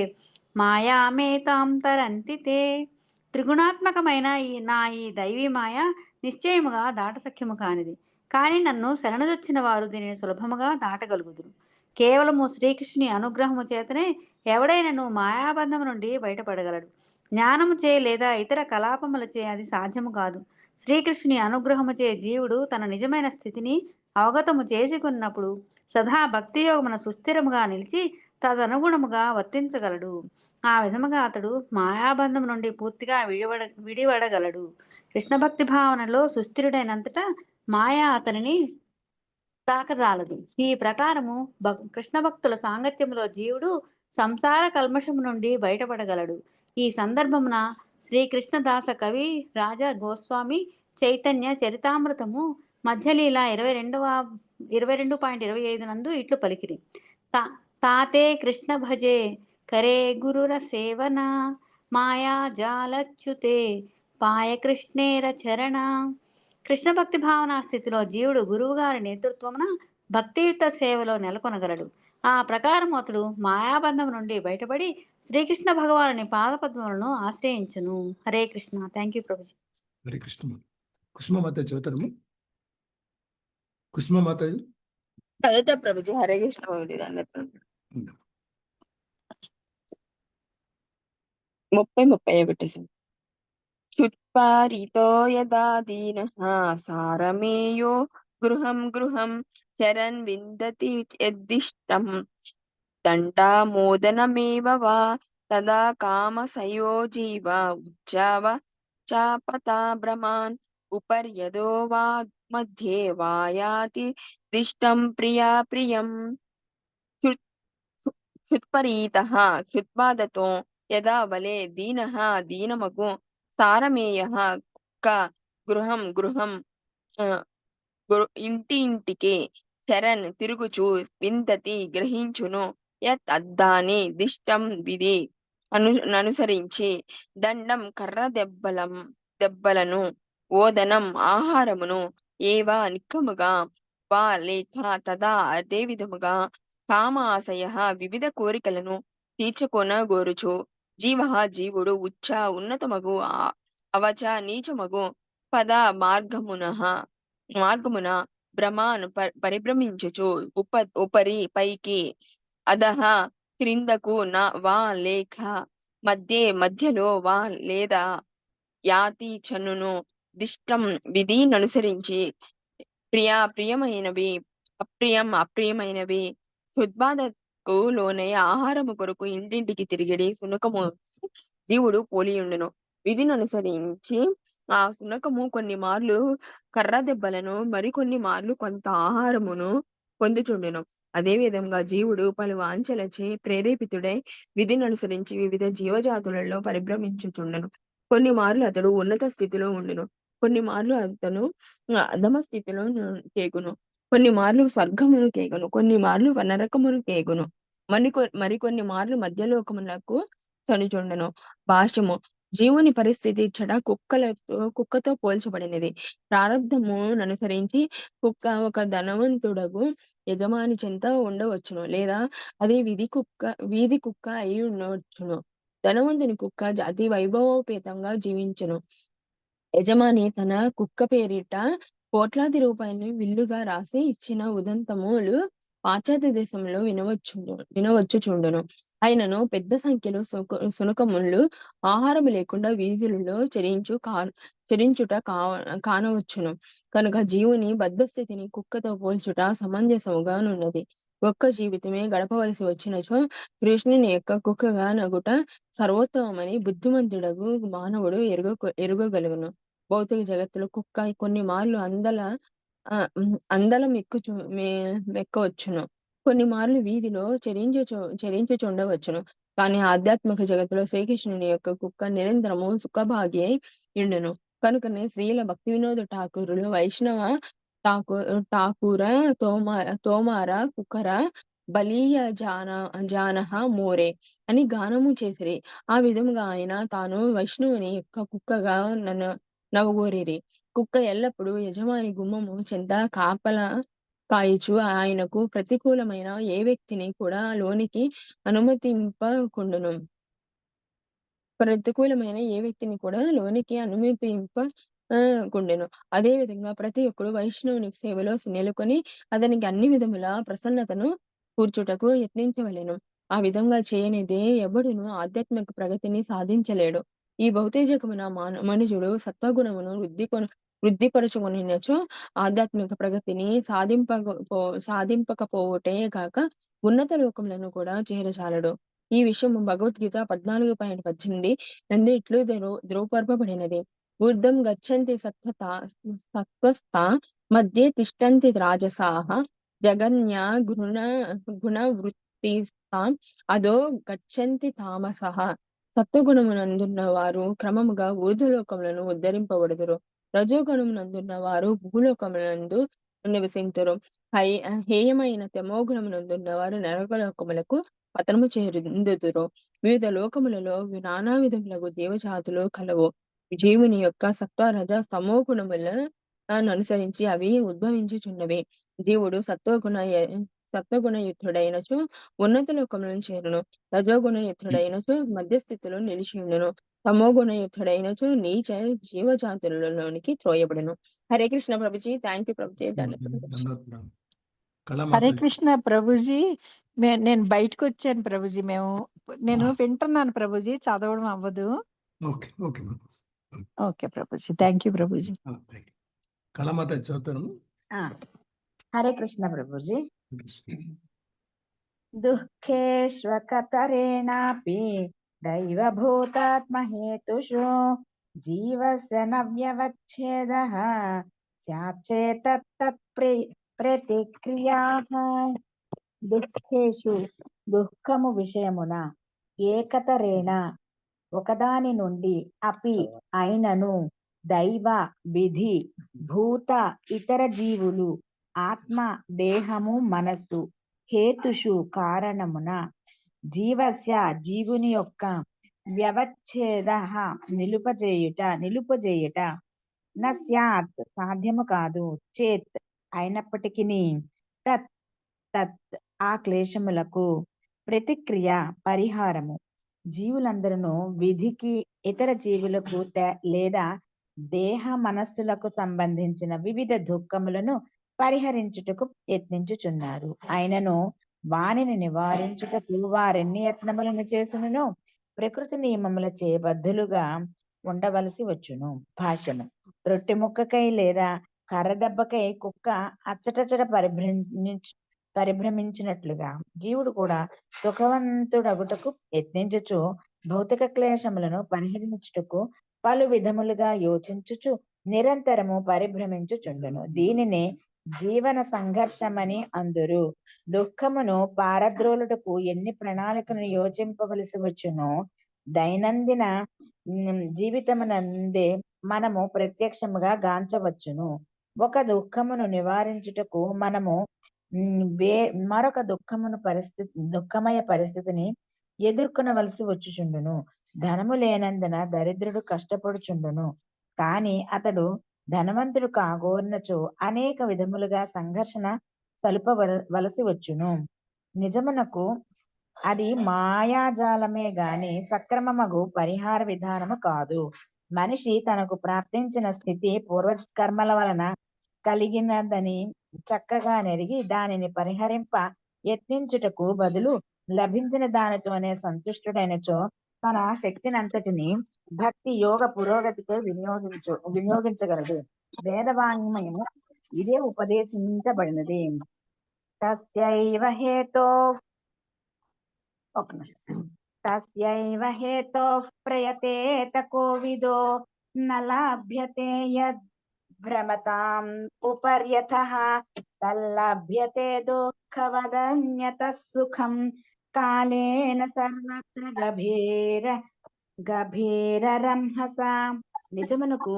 మాయామేతాం తరంతి తే. త్రిగుణాత్మకమైన ఈ దైవీ మాయ నిశ్చయముగా దాటసఖ్యము కానిది. కానీ నన్ను శరణుజొచ్చిన వారు దీనిని సులభముగా దాటగలుగుదురు. కేవలము శ్రీకృష్ణుని అనుగ్రహము చేతనే ఎవడైనను మాయాబంధము నుండి బయటపడగలడు. జ్ఞానముచే లేదా ఇతర కలాపములచే అది సాధ్యము కాదు. శ్రీకృష్ణుని అనుగ్రహముచే జీవుడు తన నిజమైన స్థితిని అవగతము చేసుకున్నప్పుడు సదా భక్తియోగమున సుస్థిరముగా నిలిచి తదనుగుణముగా వర్తించగలడు. ఆ విధముగా అతడు మాయాబంధం నుండి పూర్తిగా విడివడగలడు. కృష్ణ భక్తి భావనలో సుస్థిరుడైనంతటా మాయా అతనిని తాకజాలదు. ఈ ప్రకారము కృష్ణ భక్తుల సాంగత్యములో జీవుడు సంసార కల్మషము నుండి బయటపడగలడు. ఈ సందర్భమున శ్రీకృష్ణదాస కవి రాజా గోస్వామి చైతన్య చరితామృతము మధ్యలీల 22.25 నందు ఇట్లు పలికిరి. తాతే కృష్ణ భజే కరే గురుర సేవన మాయా జాలచ్యుతే పాయ కృష్ణేర చరణ. కృష్ణ భక్తి భావనా స్థితిలో జీవుడు గురువుగారి నేతృత్వమున భక్తియుత సేవలో నెలకొనగలడు. ఆ ప్రకారం అతడు మాయాబంధం నుండి బయటపడి శ్రీకృష్ణ భగవానుని పాదపద్మములను ఆశ్రయించును. హరే కృష్ణ. Thank you Prabhuji. హరే కృష్ణ. కుసుమమాత చదువుతారమ్మా. కుసుమమాత చదువుతా ప్రభుజీ. హరే కృష్ణ ప్రభుజీ. దండోతం. 30-31 చుత్పారితో యదా దీనః సారమేయో గృహం గృహం చరన్ విందతి యద్దిష్టం దండామోదనమేవ వా తదా కామసయో జీవ ఉజ్జావ చాపతా భ్రమాన్ ఉపర్యదో వా మధ్యే వాయాతి దిష్టం ప్రియా ప్రియం. క్షుత్పరీతః క్షుత్పాదతో యదా వలే దీనః దీనమగు సారమేయః కుక్క గృహం గృహం ఇంటి ఇంటికి చరణ్ తిరుగుచు విందతి గ్రహించును యత్ అద్దాని దిష్టం విధి అనుసరించి దండం కర్ర దెబ్బలను ఓదనం ఆహారమును ఏవా నిక్కముగా వా లేక తదా అదే విధముగా కామ ఆశయ వివిధ కోరికలను తీర్చుకొనగోరుచు జీవుడు ఉచ్చ ఉన్నతమగు అవచ నీచమగు పద మార్గమున భ్రమాను పరిభ్రమించుచు ఉపరి పైకి అధః క్రిందకు వా లేక మధ్యలో వా లేదా యాతి చనును దిష్టం విధిననుసరించి ప్రియమైనవి అప్రియమైనవి హృద్బాధకు లోనై ఆహారము కొరకు ఇంటింటికి తిరిగిడి సునకము జీవుడు పోలియుండును. విధిని అనుసరించి ఆ సునకము కొన్ని మార్లు కర్ర దెబ్బలను మరికొన్ని మార్లు కొంత ఆహారమును పొందుచుండును. అదే విధంగా జీవుడు పలు వాంఛలచే ప్రేరేపితుడై విధిని అనుసరించి వివిధ జీవజాతులలో పరిభ్రమించుచుండును. కొన్ని మార్లు అతడు ఉన్నత స్థితిలో ఉండును, కొన్ని మార్లు అతను అధమ స్థితిలో కేగును, కొన్ని మార్లు స్వర్గమును కేగును, కొన్ని మార్లు నరకమును కేగును, మరికొన్ని మార్లు మధ్యలోకమునకు చనుచుండును. భాష్యము. జీవుని పరిస్థితి చెడ కుక్కతో పోల్చబడినది. ప్రారంధము అనుసరించి కుక్క ఒక ధనవంతుడగు యజమాని చెంత ఉండవచ్చును, లేదా అది వీధి కుక్క అయి ఉండవచ్చును. ధనవంతుని కుక్క అతి వైభవోపేతంగా జీవించును. యజమాని తన కుక్క పేరిట కోట్లాది రూపాయలను విల్లుగా రాసి ఇచ్చిన ఉదంతములు పాశ్చాత్య దేశంలో వినవచ్చుచుండును. అయినను పెద్ద సంఖ్యలో సునకములు ఆహారము లేకుండా వీధులలో చెరించుట కానవచ్చును. కనుక జీవుని బద్ధస్థితిని కుక్కతో పోల్చుట సమంజసముగా నున్నది. ఒక్క జీవితమే గడపవలసి వచ్చినచో కృష్ణుని యొక్క కుక్కగా నగుట సర్వోత్తమమని బుద్ధిమంతుడగు మానవుడు ఎరుగగలుగును. భౌతిక జగత్తులో కుక్క కొన్ని మార్లు అందలం మెక్కవచ్చును, కొన్ని మార్లు వీధిలో చెరించుచుండవచ్చును. కానీ ఆధ్యాత్మిక జగత్తులో శ్రీకృష్ణుని యొక్క కుక్క నిరంతరము సుఖభాగి అయి ఉండును. కనుకనే శ్రీల భక్తి వినోద ఠాకూరులు వైష్ణవ ఠాకూర తోమార కుక్కర బలీయ జానహ మోరే అని గానము చేసిరి. ఆ విధముగా ఆయన తాను వైష్ణవుని యొక్క కుక్కగా నవగోరిరి. కుక్క ఎల్లప్పుడూ యజమాని గుమ్మము చెంత కాపలా కాయుచు ఆయనకు ప్రతికూలమైన ఏ వ్యక్తిని కూడా లోనికి అనుమతింపకుండును. కుండెను. అదే విధంగా ప్రతి ఒక్కడు వైష్ణవుని సేవలో నెలకొని అతనికి అన్ని విధముల ప్రసన్నతను కూర్చుటకు యత్నించవలెను. ఆ విధంగా చేయనిదే ఎవడును ఆధ్యాత్మిక ప్రగతిని సాధించలేడు. ఈ భౌతికమున మనుజుడు సత్వగుణమును వృద్ధిపరచుకొనినచో ఆధ్యాత్మిక ప్రగతిని సాధింపకపోవుటే కాక ఉన్నత లోకములను కూడా చేరజాలడు. ఈ విషయము భగవద్గీత 14:18 నందు ఇట్లు ధ్రువపరపబడినది. ఊర్ధ్వం గచ్చంతి సత్వస్థా మధ్యే తిష్టంతి రాజసాః జగన్యా గుణవృత్తిస్తాం అదో గచ్చంతి తామసః. సత్వగుణమునందున్న వారు క్రమముగా ఊర్ధ్వలోకములను ఉద్ధరింపబడుదురు. రజోగుణమునందున్న వారు భూలోకములందు నివసింతురు. హేయమైన తమోగుణమునందున్న వారు నరకలోకములకు పతనము చెందుదురు. వివిధ లోకములలో నానా విధములకు జీవజాతులు కలవు. జీవుని యొక్క సత్వ రజ తమో గుణములను అనుసరించి అవి ఉద్భవించుచున్నవి. జీవుడు సత్వగుణయుక్తుడైనచో ఉన్నత లోకములను చేరును. రజోగుణయుక్తుడైనచో మధ్యస్థితిలో నిలిచి ఉండును. తమో గుణయుక్తుడైనచో నీచ జీవజాతులలోనికి త్రోయబడును. హరే కృష్ణ ప్రభుజీ. Thank you Prabhuji. హరే కృష్ణ ప్రభుజీ. నేను బయటకు వచ్చాను ప్రభుజీ. నేను వింటున్నాను ప్రభుజీ, చదవడం అవ్వదు. Okay Prabhuji. Thank you Prabhuji. కళామాత చదువుతాను. హరే కృష్ణ ప్రభుజీ. దుఃఖేష్వకతరేణాపి దైవభూతాత్మహేతుషు జీవస్య నవ్యవచ్ఛేదః స్యాచ్చేతత్ ప్రతిక్రియాః. దుఃఖేషు దుఃఖము విషయమున, ఏకతరేణ ఒకదాని నుండి, అపి అయినను, దైవ విధి భూత ఇతర జీవులు, ఆత్మ దేహము మనస్సు, హేతుషు కారణమున, జీవస్య జీవుని యొక్క, వ్యవచ్ఛేద నిలుపజేయుట న స్యాత్ సాధ్యము కాదు, చేత్ అయినప్పటికీ, తత్ ఆ క్లేశములకు ప్రతిక్రియ పరిహారము. జీవులందరూ విధికి ఇతర జీవులకు లేదా దేహ మనస్సులకు సంబంధించిన వివిధ దుఃఖములను పరిహరించుటకు యత్నించుచున్నారు. అయినను వానిని నివారించుటకు వారెన్ని యత్నములను చేసును ప్రకృతి నియమములచే బద్ధులుగా ఉండవలసి వచ్చును. భాష్యము. రొట్టె ముక్కకై లేదా కర్ర దెబ్బకై కుక్క అచ్చటచ్చట పరిభ్రమించినట్లుగా జీవుడు కూడా సుఖవంతుడగుటకు యత్నించుచు భౌతిక క్లేశములను పరిహరించుటకు పలు విధములుగా యోచించుచు నిరంతరము పరిభ్రమించుచుండును. దీనినే జీవన సంఘర్షమని అందురు. దుఃఖమును పారద్రోలుటకు ఎన్ని ప్రణాళికలను యోచింపవలసి వచ్చునో దైనందిన జీవితమునందే మనము ప్రత్యక్షముగా గాంచవచ్చును. ఒక దుఃఖమును నివారించుటకు మనము మరొక దుఃఖమయ పరిస్థితిని ఎదుర్కొనవలసి వచ్చుచుండును. ధనము లేనందున దరిద్రుడు కష్టపడుచుండును. కాని అతడు ధనవంతుడు కాగోరినచో అనేక విధములుగా సంఘర్షణ సలుపవలసి వచ్చును. నిజమునకు అది మాయాజాలమే గాని సక్రమమగు పరిహార విధానము కాదు. మనిషి తనకు ప్రాప్తించిన స్థితి పూర్వకర్మల వలన కలిగినదని చక్కగా నెరిగి దానిని పరిహరింప యత్నించుటకు బదులు లభించిన దానితోనే సంతుష్టుడైనచో తన శక్తిని అంతటిని భక్తి యోగ పురోగతికి వినియోగించగలడు. వేదవాంగ్మయము ఇదే ఉపదేశించబడినది. తస్యైవ హేతో ప్రయతేత కోవిదో నలభ్యతే యద్ భ్రమతాం ఉపర్యతః తల్లభ్యతే దుఃఖవదన్యతః సుఖం కాలేన సర్వత్ర గభీరరంహస. నిజమునకు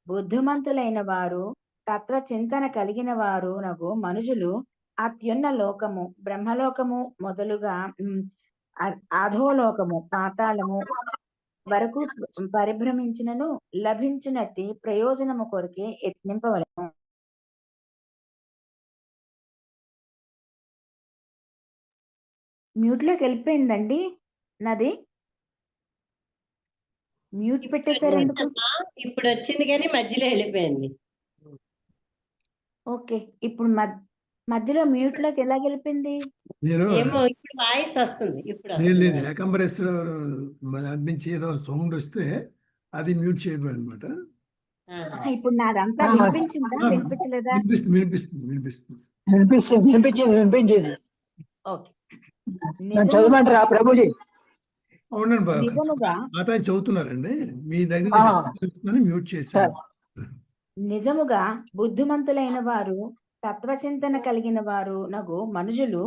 బుద్ధిమంతులైన వారు, తత్వ చింతన కలిగిన వారు నగు మనుషులు అత్యున్న లోకము బ్రహ్మలోకము మొదలుగా అధోలోకము పాతాళము వరకు పరిభ్రమించినను లభించినట్టి ప్రయోజనము కొరకే యత్నింపవలను. మ్యూట్ లోకి వెళ్ళిపోయిందండి నాది. మ్యూట్ పెట్టేశారు ఎందుకు? ఇప్పుడు వచ్చింది కానీ మధ్యలో వెళ్ళిపోయింది. ఓకే, ఇప్పుడు మధ్యలో మ్యూట్ లోకి ఎలా వెళ్ళిపోయింది? నేను ఏమో ఇప్పుడు వాయిస్ వస్తుంది. ఇప్పుడు లేదు వస్తుంది లేదు voice. ఏకంబరేశ్వర మన నుంచి ఏదో సౌండ్ వస్తే అది మ్యూట్ చేయడం అనమాట. ఇప్పుడు నాదంతా వినిపించిందా వినిపించలేదా? వినిపిస్తుంది వినిపిస్తుంది వినిపిస్తుంది. వినిపించింది. ఓకే. నన్ను చదవమంటారా ప్రభుజీ? అవునండి బాబు, నిజముగా మాతాయి చదువుతున్నారండి, మీ దగ్గర మ్యూట్ చేశారు. నిజముగా బుద్ధిమంతులైన వారు తత్వచింతన కలిగిన వారు నగు మనుజులు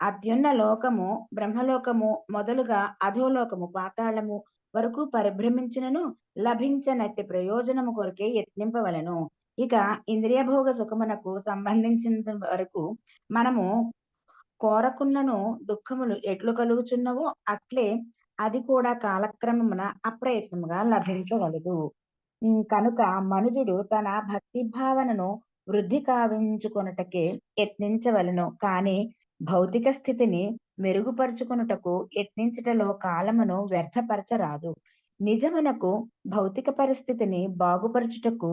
అత్యున్న లోకము బ్రహ్మలోకము మొదలుగా అధోలోకము పాతాళము వరకు పరిభ్రమించినను లభించనట్టి ప్రయోజనము కొరకే యత్నింపవలను. ఇక ఇంద్రియ భోగ సుఖమునకు సంబంధించిన వరకు మనము కోరకున్నను దుఃఖములు ఎట్లు కలుగుచున్నవో అట్లే అది కూడా కాలక్రమమున అప్రయత్నముగా లభించగలదు. కనుక మనుజుడు తన భక్తి భావనను వృద్ధి కావించుకొనుటకే యత్నించవలను, కానీ భౌతిక స్థితిని మెరుగుపరుచుకొనుటకు యత్నించుటలో కాలమును వ్యర్థపరచరాదు. నిజమునకు భౌతిక పరిస్థితిని బాగుపరచుటకు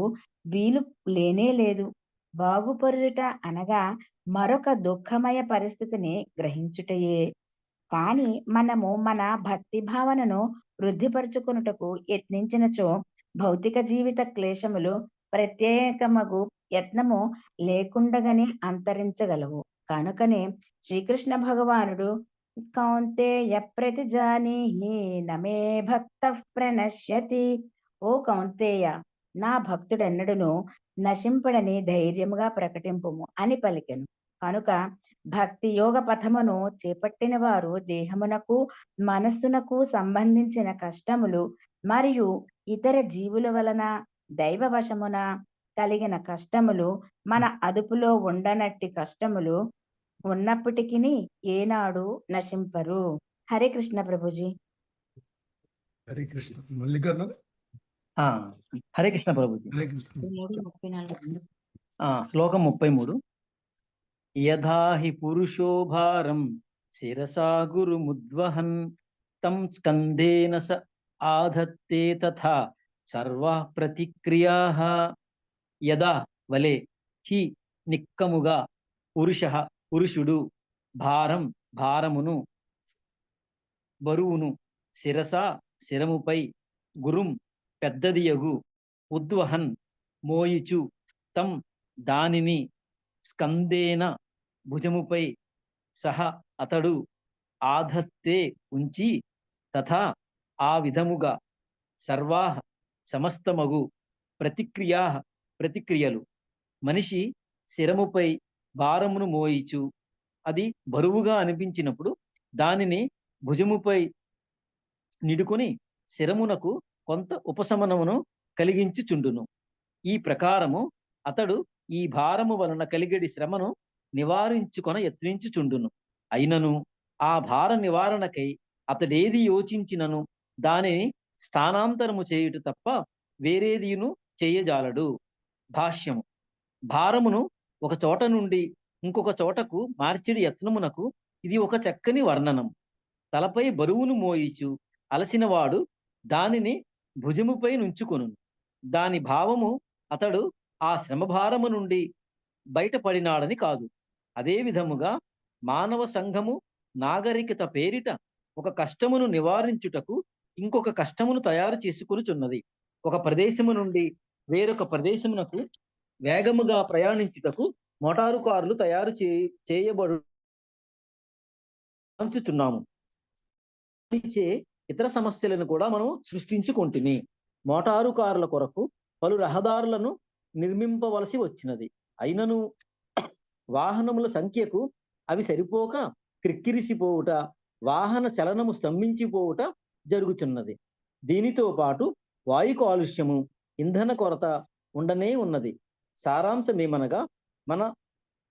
వీలు లేనే లేదు. బాగుపరుచుట అనగా మరొక దుఃఖమయ పరిస్థితిని గ్రహించుటయే. కానీ మనము మన భక్తి భావనను వృద్ధిపరచుకొనుటకు యత్నించినచో భౌతిక జీవిత క్లేశములు ప్రత్యేకమగు యత్నము లేకుండగానే అంతరించగలవు. కనుకనే శ్రీకృష్ణ భగవానుడు కౌంతేయ ప్రతిజానీహి నమే భక్త ప్రణశ్యతి, ఓ కౌంతేయ నా భక్తుడెన్నడును నశింపడని ధైర్యముగా ప్రకటింపుము అని పలికెను. కనుక భక్తి యోగ పథమును చేపట్టిన వారు దేహమునకు మనస్సునకు సంబంధించిన కష్టములు మరియు ఇతర జీవుల వలన దైవ వశమున కలిగిన కష్టములు మన అదుపులో ఉండనట్టి కష్టములు ఉన్నప్పటికీ ఏనాడు నశింపరు. హరే కృష్ణ ప్రభుజీ. హరే కృష్ణ. మల్లికార్జున. హరే కృష్ణ ప్రభుజీ. హరే కృష్ణ. శ్లోకం 33. యథా హి పురుషో భారం శిరసా గురుముద్వహన్ తం స్కందేన స ఆధత్తే తథా సర్వా ప్రతిక్రియాః. యదా వలే హి నిక్కముగా పురుషుడు భారమును బరువును శిరస శిరముపై గురుం పెద్దదియగు ఉద్వహన్ మోయిచు తం దానిని స్కందేన భుజముపై సహ అతడు ఆధత్తే ఉంచి తథా ఆ విధముగా సర్వా సమస్తమగు ప్రతిక్రియలు మనిషి శిరముపై భారమును మోయిచు అది బరువుగా అనిపించినప్పుడు దానిని భుజముపై నిడుకొని శిరమునకు కొంత ఉపశమనమును కలిగించుచుండును. ఈ ప్రకారము అతడు ఈ భారము వలన కలిగడి శ్రమను నివారించుకొన యత్నించుచుండును. అయినను ఆ భార నివారణకై అతడేది యోచించినను దానిని స్థానాంతరము చేయుట తప్ప వేరేదియును చేయజాలడు. భాష్యము. భారమును ఒక చోట నుండి ఇంకొక చోటకు మార్చిడి యత్నమునకు ఇది ఒక చక్కని వర్ణనం. తలపై బరువును మోయిచు అలసినవాడు దానిని భుజముపై నుంచుకొను. దాని భావము అతడు ఆ శ్రమభారము నుండి బయటపడినాడని కాదు. అదే విధముగా మానవ సంఘము నాగరికత పేరిట ఒక కష్టమును నివారించుటకు ఇంకొక కష్టమును తయారు చేసుకొనుచున్నది. ఒక ప్రదేశము నుండి వేరొక ప్రదేశమునకు వేగముగా ప్రయాణించుటకు మోటారు కార్లు తయారు చేయబడుచున్నాము. ఇతర సమస్యలను కూడా మనం సృష్టించుకుంటుని మోటారు కార్ల కొరకు పలు రహదారులను నిర్మింపవలసి వచ్చినది. అయినను వాహనముల సంఖ్యకు అవి సరిపోక క్రిక్కిరిసిపోవుట, వాహన చలనము స్తంభించిపోవుట జరుగుతున్నది. దీనితో పాటు వాయు కాలుష్యము, ఇంధన కొరత ఉండనే ఉన్నది. సారాంశమేమనగా మన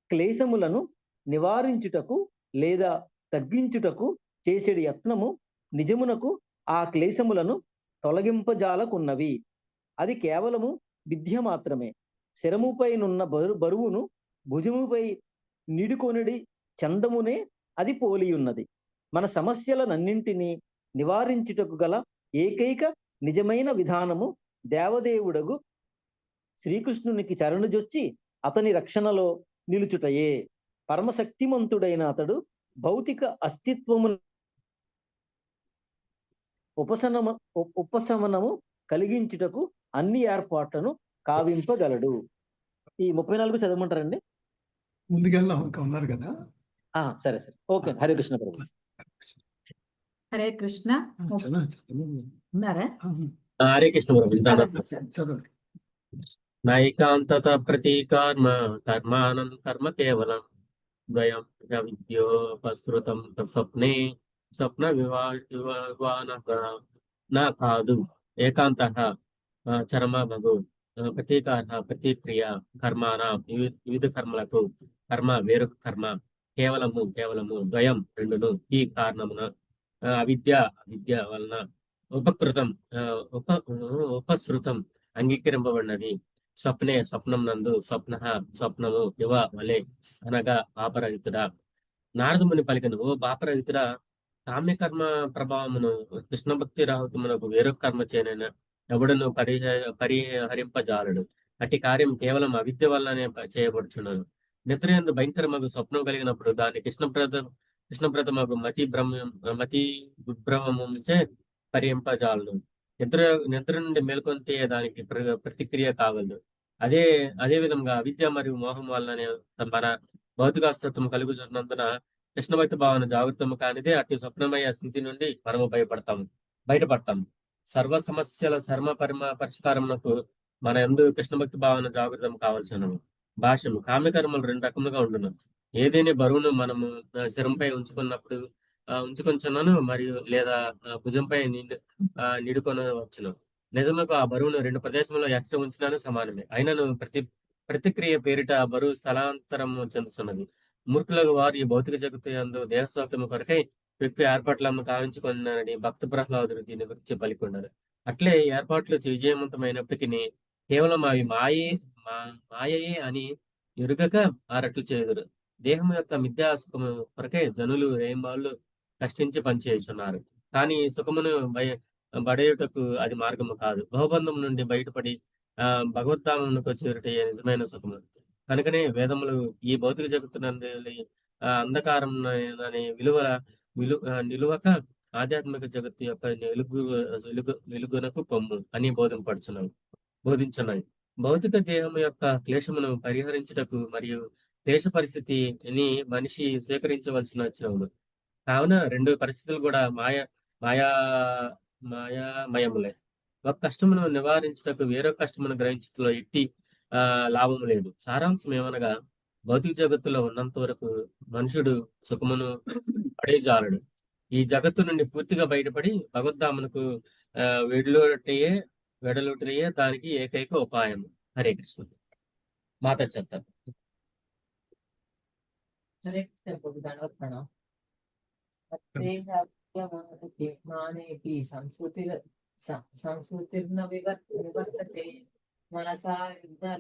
క్లేశములను నివారించుటకు లేదా తగ్గించుటకు చేసేడు యత్నము నిజమునకు ఆ క్లేశములను తొలగింపజాలకున్నవి. అది కేవలము విద్య మాత్రమే. శరముపైనున్న బరువును భుజముపై నిడుకొనిడి చందమునే అది పోలియున్నది. మన సమస్యలనన్నింటినీ నివారించుటకు గల ఏకైక నిజమైన విధానము దేవదేవుడగు శ్రీకృష్ణునికి చరణుజొచ్చి అతని రక్షణలో నిలుచుటయే. పరమశక్తిమంతుడైన అతడు భౌతిక అస్తిత్వము ఉపశమనము కలిగించుటకు అన్ని ఏర్పాట్లను కావింపగలడు. ఈ 34 చదవమంటారండి? ముందుకెళ్దాం, ఇంకా ఉన్నారు కదా. సరే సరే, ఓకే. హరే కృష్ణ ప్రభు. హరే కృష్ణ. ఉన్నారా? హరే కృష్ణ ప్రభు. చదవండి. నైకాంతత ప్రతీకర్మ కర్మానం కర్మ కేవలం ద్వయం విద్యోపసృతం స్వప్నే స్వప్న వివానక నా కాదు. ఏకాంత చరమ మగు ప్రతీకార ప్రతిక్రియ కర్మాన వివిధ కర్మలకు కర్మ వేరొక కర్మ కేవలము ద్వయం రెండును ఈ కారణమున అవిద్య వలన ఉపసృతం అంగీకరింపబడినది. స్వప్నం నందు స్వప్నము యువ వలె అనగా పాపరహితుడా. నారదముని పలికను, ఓ పాపరహితుడా, కామ్యకర్మ ప్రభావమును కృష్ణ భక్తి రాహుతమునకు వేరొక కర్మ చేయనైనా ఎవడను పరిహరింపజాలడు. అట్టి కార్యం కేవలం అవిద్య వల్లనే చేయబడుచున్నాను. నిద్రయందు భయంకరమగు స్వప్నం కలిగినప్పుడు దాన్ని కృష్ణప్రదమగు మతి విభ్రమముచే పరిహింపజాలను. నిద్ర నుండి మేల్కొంటే దానికి ప్రతిక్రియ కాగలదు. అదే విధంగా అవిద్య మరియు మోహం వల్లనే మన భౌతికాస్తత్వం కలుగుతున్నందున కృష్ణ భక్తి భావన జాగృతము కానిదే అట్టి స్వప్నమయ స్థితి నుండి మనము బయటపడతాము. సర్వ సమస్యల పరిష్కారమునకు మన యందు కృష్ణ భక్తి భావన జాగృతం కావాల్సిన భాష్యము. కామ్యకర్మలు 2 రకములుగా ఉండును. ఏదైనా బరువును మనము శరంపై ఉంచుకొంచున్నాను మరియు లేదా భుజంపై నిడుకొనవచ్చును. నిజముకు ఆ బరువును 2 ప్రదేశంలో ఎచ్చట ఉంచినాను సమానమే. అయినను ప్రతిక్రియ పేరిట ఆ బరువు స్థలాంతరము చెందుతున్నది. మూర్ఖులకు వారు ఈ భౌతిక జగత్తు యందు దేహ సౌఖ్యము కొరకై ఎక్కువ ఏర్పాట్లను కావించుకున్నారని భక్త ప్రహ్లాదుడు దీని గురించి పలికొన్నారు. అట్లే ఏర్పాట్లు విజయవంతమైనప్పటికీ కేవలం అవి మాయయే అని ఎరుగక ఆరట్లు చేయుదురు. దేహం యొక్క మిథ్యా సుఖము కొరకై జనులు రేయింబాళ్ళు కష్టించి పనిచేస్తున్నారు. కానీ సుఖమును బడేయుటకు అది మార్గము కాదు. భవబంధం నుండి బయటపడి భగవద్ధామమునకు చేరుటే నిజమైన సుఖము. కనుకనే వేదములు ఈ భౌతిక జగత్తునందు అంధకారం అనే నిలువక ఆధ్యాత్మిక జగత్తు యొక్క వెలుగునకు కొమ్ము అని బోధించున్నాయి. భౌతిక దేహం యొక్క క్లేశమును పరిహరించుటకు మరియు క్లేశ పరిస్థితిని మనిషి స్వీకరించవలసిన వచ్చినవును. కావున 2 పరిస్థితులు కూడా మాయామయములే. ఒక కష్టమును నివారించుటకు వేరొక కష్టమును గ్రహించుటలో ఎట్టి లాభం లేదు. సారాంశం ఏమనగా భౌతిక జగత్తులో ఉన్నంత వరకు మనుషుడు సుఖమును పడేజాలడు. ఈ జగత్తు నుండి పూర్తిగా బయటపడి భగవద్ధామునకు వెడలుటయే దానికి ఏకైక ఉపాయం. హరే కృష్ణ. మాత చెప్తారు. హరే కృష్ణ ప్రభు. దండవత్ ప్రణామం. సంస్కృతిర్న నివర్తతే మనసా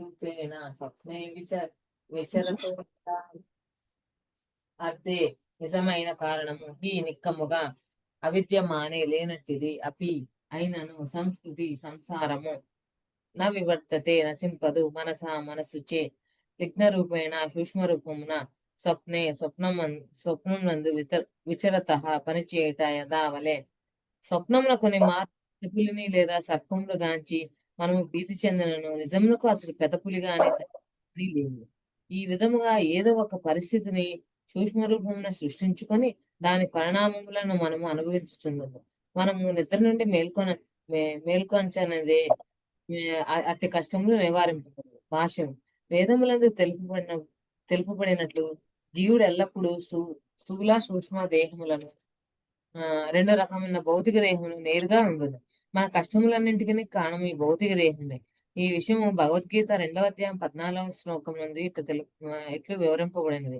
రూపేణ స్వప్నే విచరతో అర్థే నిజమైన కారణము ఈ నిక్కముగా అవిద్య మానే లేనట్టిది అపి అయినను సంస్కృతి సంసారము న వివర్తతే నశింపదు మనసుచే లిగ్న రూపేణ సూక్ష్మ రూపమున స్వప్నే స్వప్నం నందు విచరత పనిచేయట యథావలే. స్వప్నమున కొన్ని పులిని లేదా సర్పములు గాంచి మనము భీతి చెందినను నిజమునకు అసలు పెదపులి గాని లేవు. ఈ విధముగా ఏదో ఒక పరిస్థితిని సూక్ష్మ రూపమున సృష్టించుకొని దాని పరిణామములను మనము అనుభవించుచుందము. మనము నిద్ర నుండి మేల్కొంచనదే అట్టి కష్టములు నివారింపబడు. భాష్యం. వేదములందు తెలుపబడినట్లు జీవుడు ఎల్లప్పుడూ స్థూల సూక్ష్మ దేహములను 2 రకమైన భౌతిక దేహములు నేరుగా ఉండదు. మన కష్టములన్నింటికి కారణం ఈ భౌతిక దేహమే. ఈ విషయము భగవద్గీత 2వ అధ్యాయం 14వ శ్లోకం నుండి ఇట్లు వివరింపబడినది.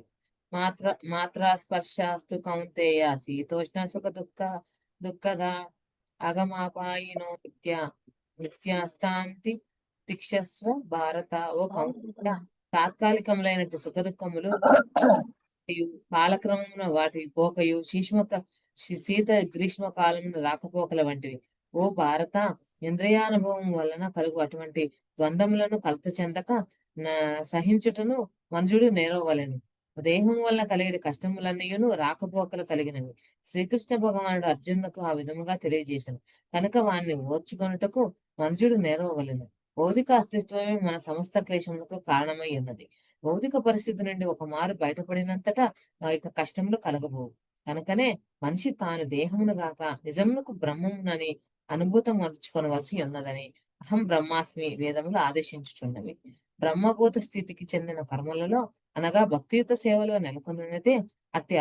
మాత్రా స్పర్శాస్తు కౌంతేయ శీతోష్ణ సుఖ దుఃఖదా అగమాపాయినో నిత్యాస్తాంతి తిక్షస్వ భారత. ఓ కౌంతేయ, తాత్కాలికములైనట్టు సుఖ దుఃఖములు కాలక్రమమున వాటి పోకయు శీత గ్రీష్మ కాలమున రాకపోకల వంటివి. ఓ భారత, ఇంద్రియానుభవం వలన కలుగు అటువంటి ద్వంద్వములను కలత చెందక సహించుటను మనుజుడు నేర్వవలెను. దేహం వల్ల కలిగే కష్టములన్నీయును రాకపోకలు కలిగినవి. శ్రీకృష్ణ భగవానుడు అర్జునులకు ఆ విధముగా తెలియజేశాను కనుక వాణ్ణి ఓర్చుకొనుటకు మనుజుడు నేర్వవలెను. భౌతిక అస్తిత్వమే మన సమస్త క్లేశములకు కారణమై ఉన్నది. భౌతిక పరిస్థితి నుండి ఒక మారు బయటపడినంతటా ఇక కష్టములు కలగబోవు. కనుకనే మనిషి తాను దేహమును గాక నిజమునకు బ్రహ్మమునని అనుభూతం అందుచుకొనవలసి ఉన్నదని అహం బ్రహ్మాస్మి వేదములు ఆదేశించుచున్నవి. బ్రహ్మభూత స్థితికి చెందిన కర్మలలో అనగా భక్తియుత సేవలో నెలకొన్నదే అట్టి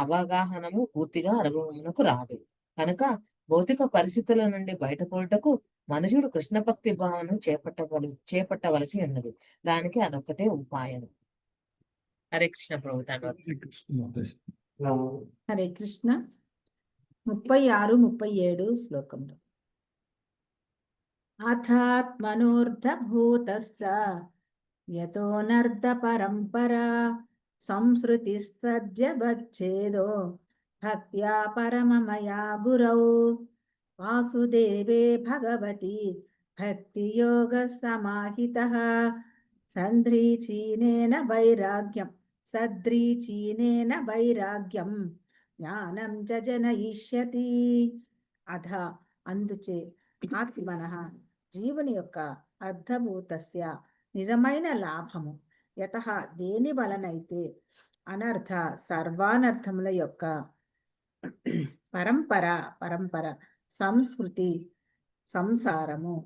అవగాహనము పూర్తిగా అనుభవమునకు రాదు. కనుక భౌతిక పరిస్థితుల నుండి బయటపడుటకు మనుషుడు కృష్ణ భక్తి భావనను చేపట్టవలసి ఉన్నది. దానికి అదొక్కటే ఉపాయం. హరే కృష్ణ ప్రభు. హరే కృష్ణ. 36-37 శ్లోకంలో అథాత్మనోర్ధభూతస్స యతోనర్ధ పరంపరా సంసృతిస్త్వద్యవచ్ఛేదో భక్త్యా పరమమయా గురౌ వాసుదేవే భగవతి భక్తియోగ సమాహితః సద్రీచీనేన వైరాగ్యం జ్ఞానం చ జనయిష్యతి. అథ అందుచే ఆత్మనః జీవుని యొక్క అర్థభూతస్య నిజమైన లాభము యతః దేని వలనైతే అనర్థ సర్వానర్థముల యొక్క పరంపర సంస్కృతి సంసారము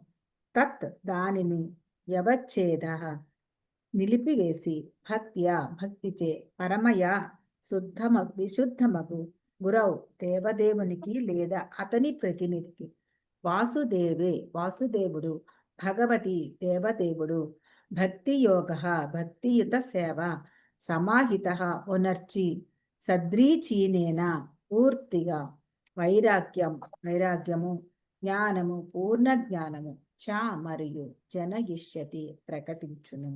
తత్ దానిని వ్యవచ్ఛేద నిలిపివేసి భక్తిచే పరమయ విశుద్ధమగు గురౌ దేవదేవునికి లేదా అతని ప్రతినిధికి వాసుదేవుడు భగవతి దేవదేవుడు భక్తియోగ భక్తియుత సేవ సమాహిత ఉనర్చి సద్రీచీనేన పూర్తిగా వైరాగ్యము జ్ఞానము పూర్ణ జ్ఞానము చ మరియు జనయిష్యతి ప్రకటించును.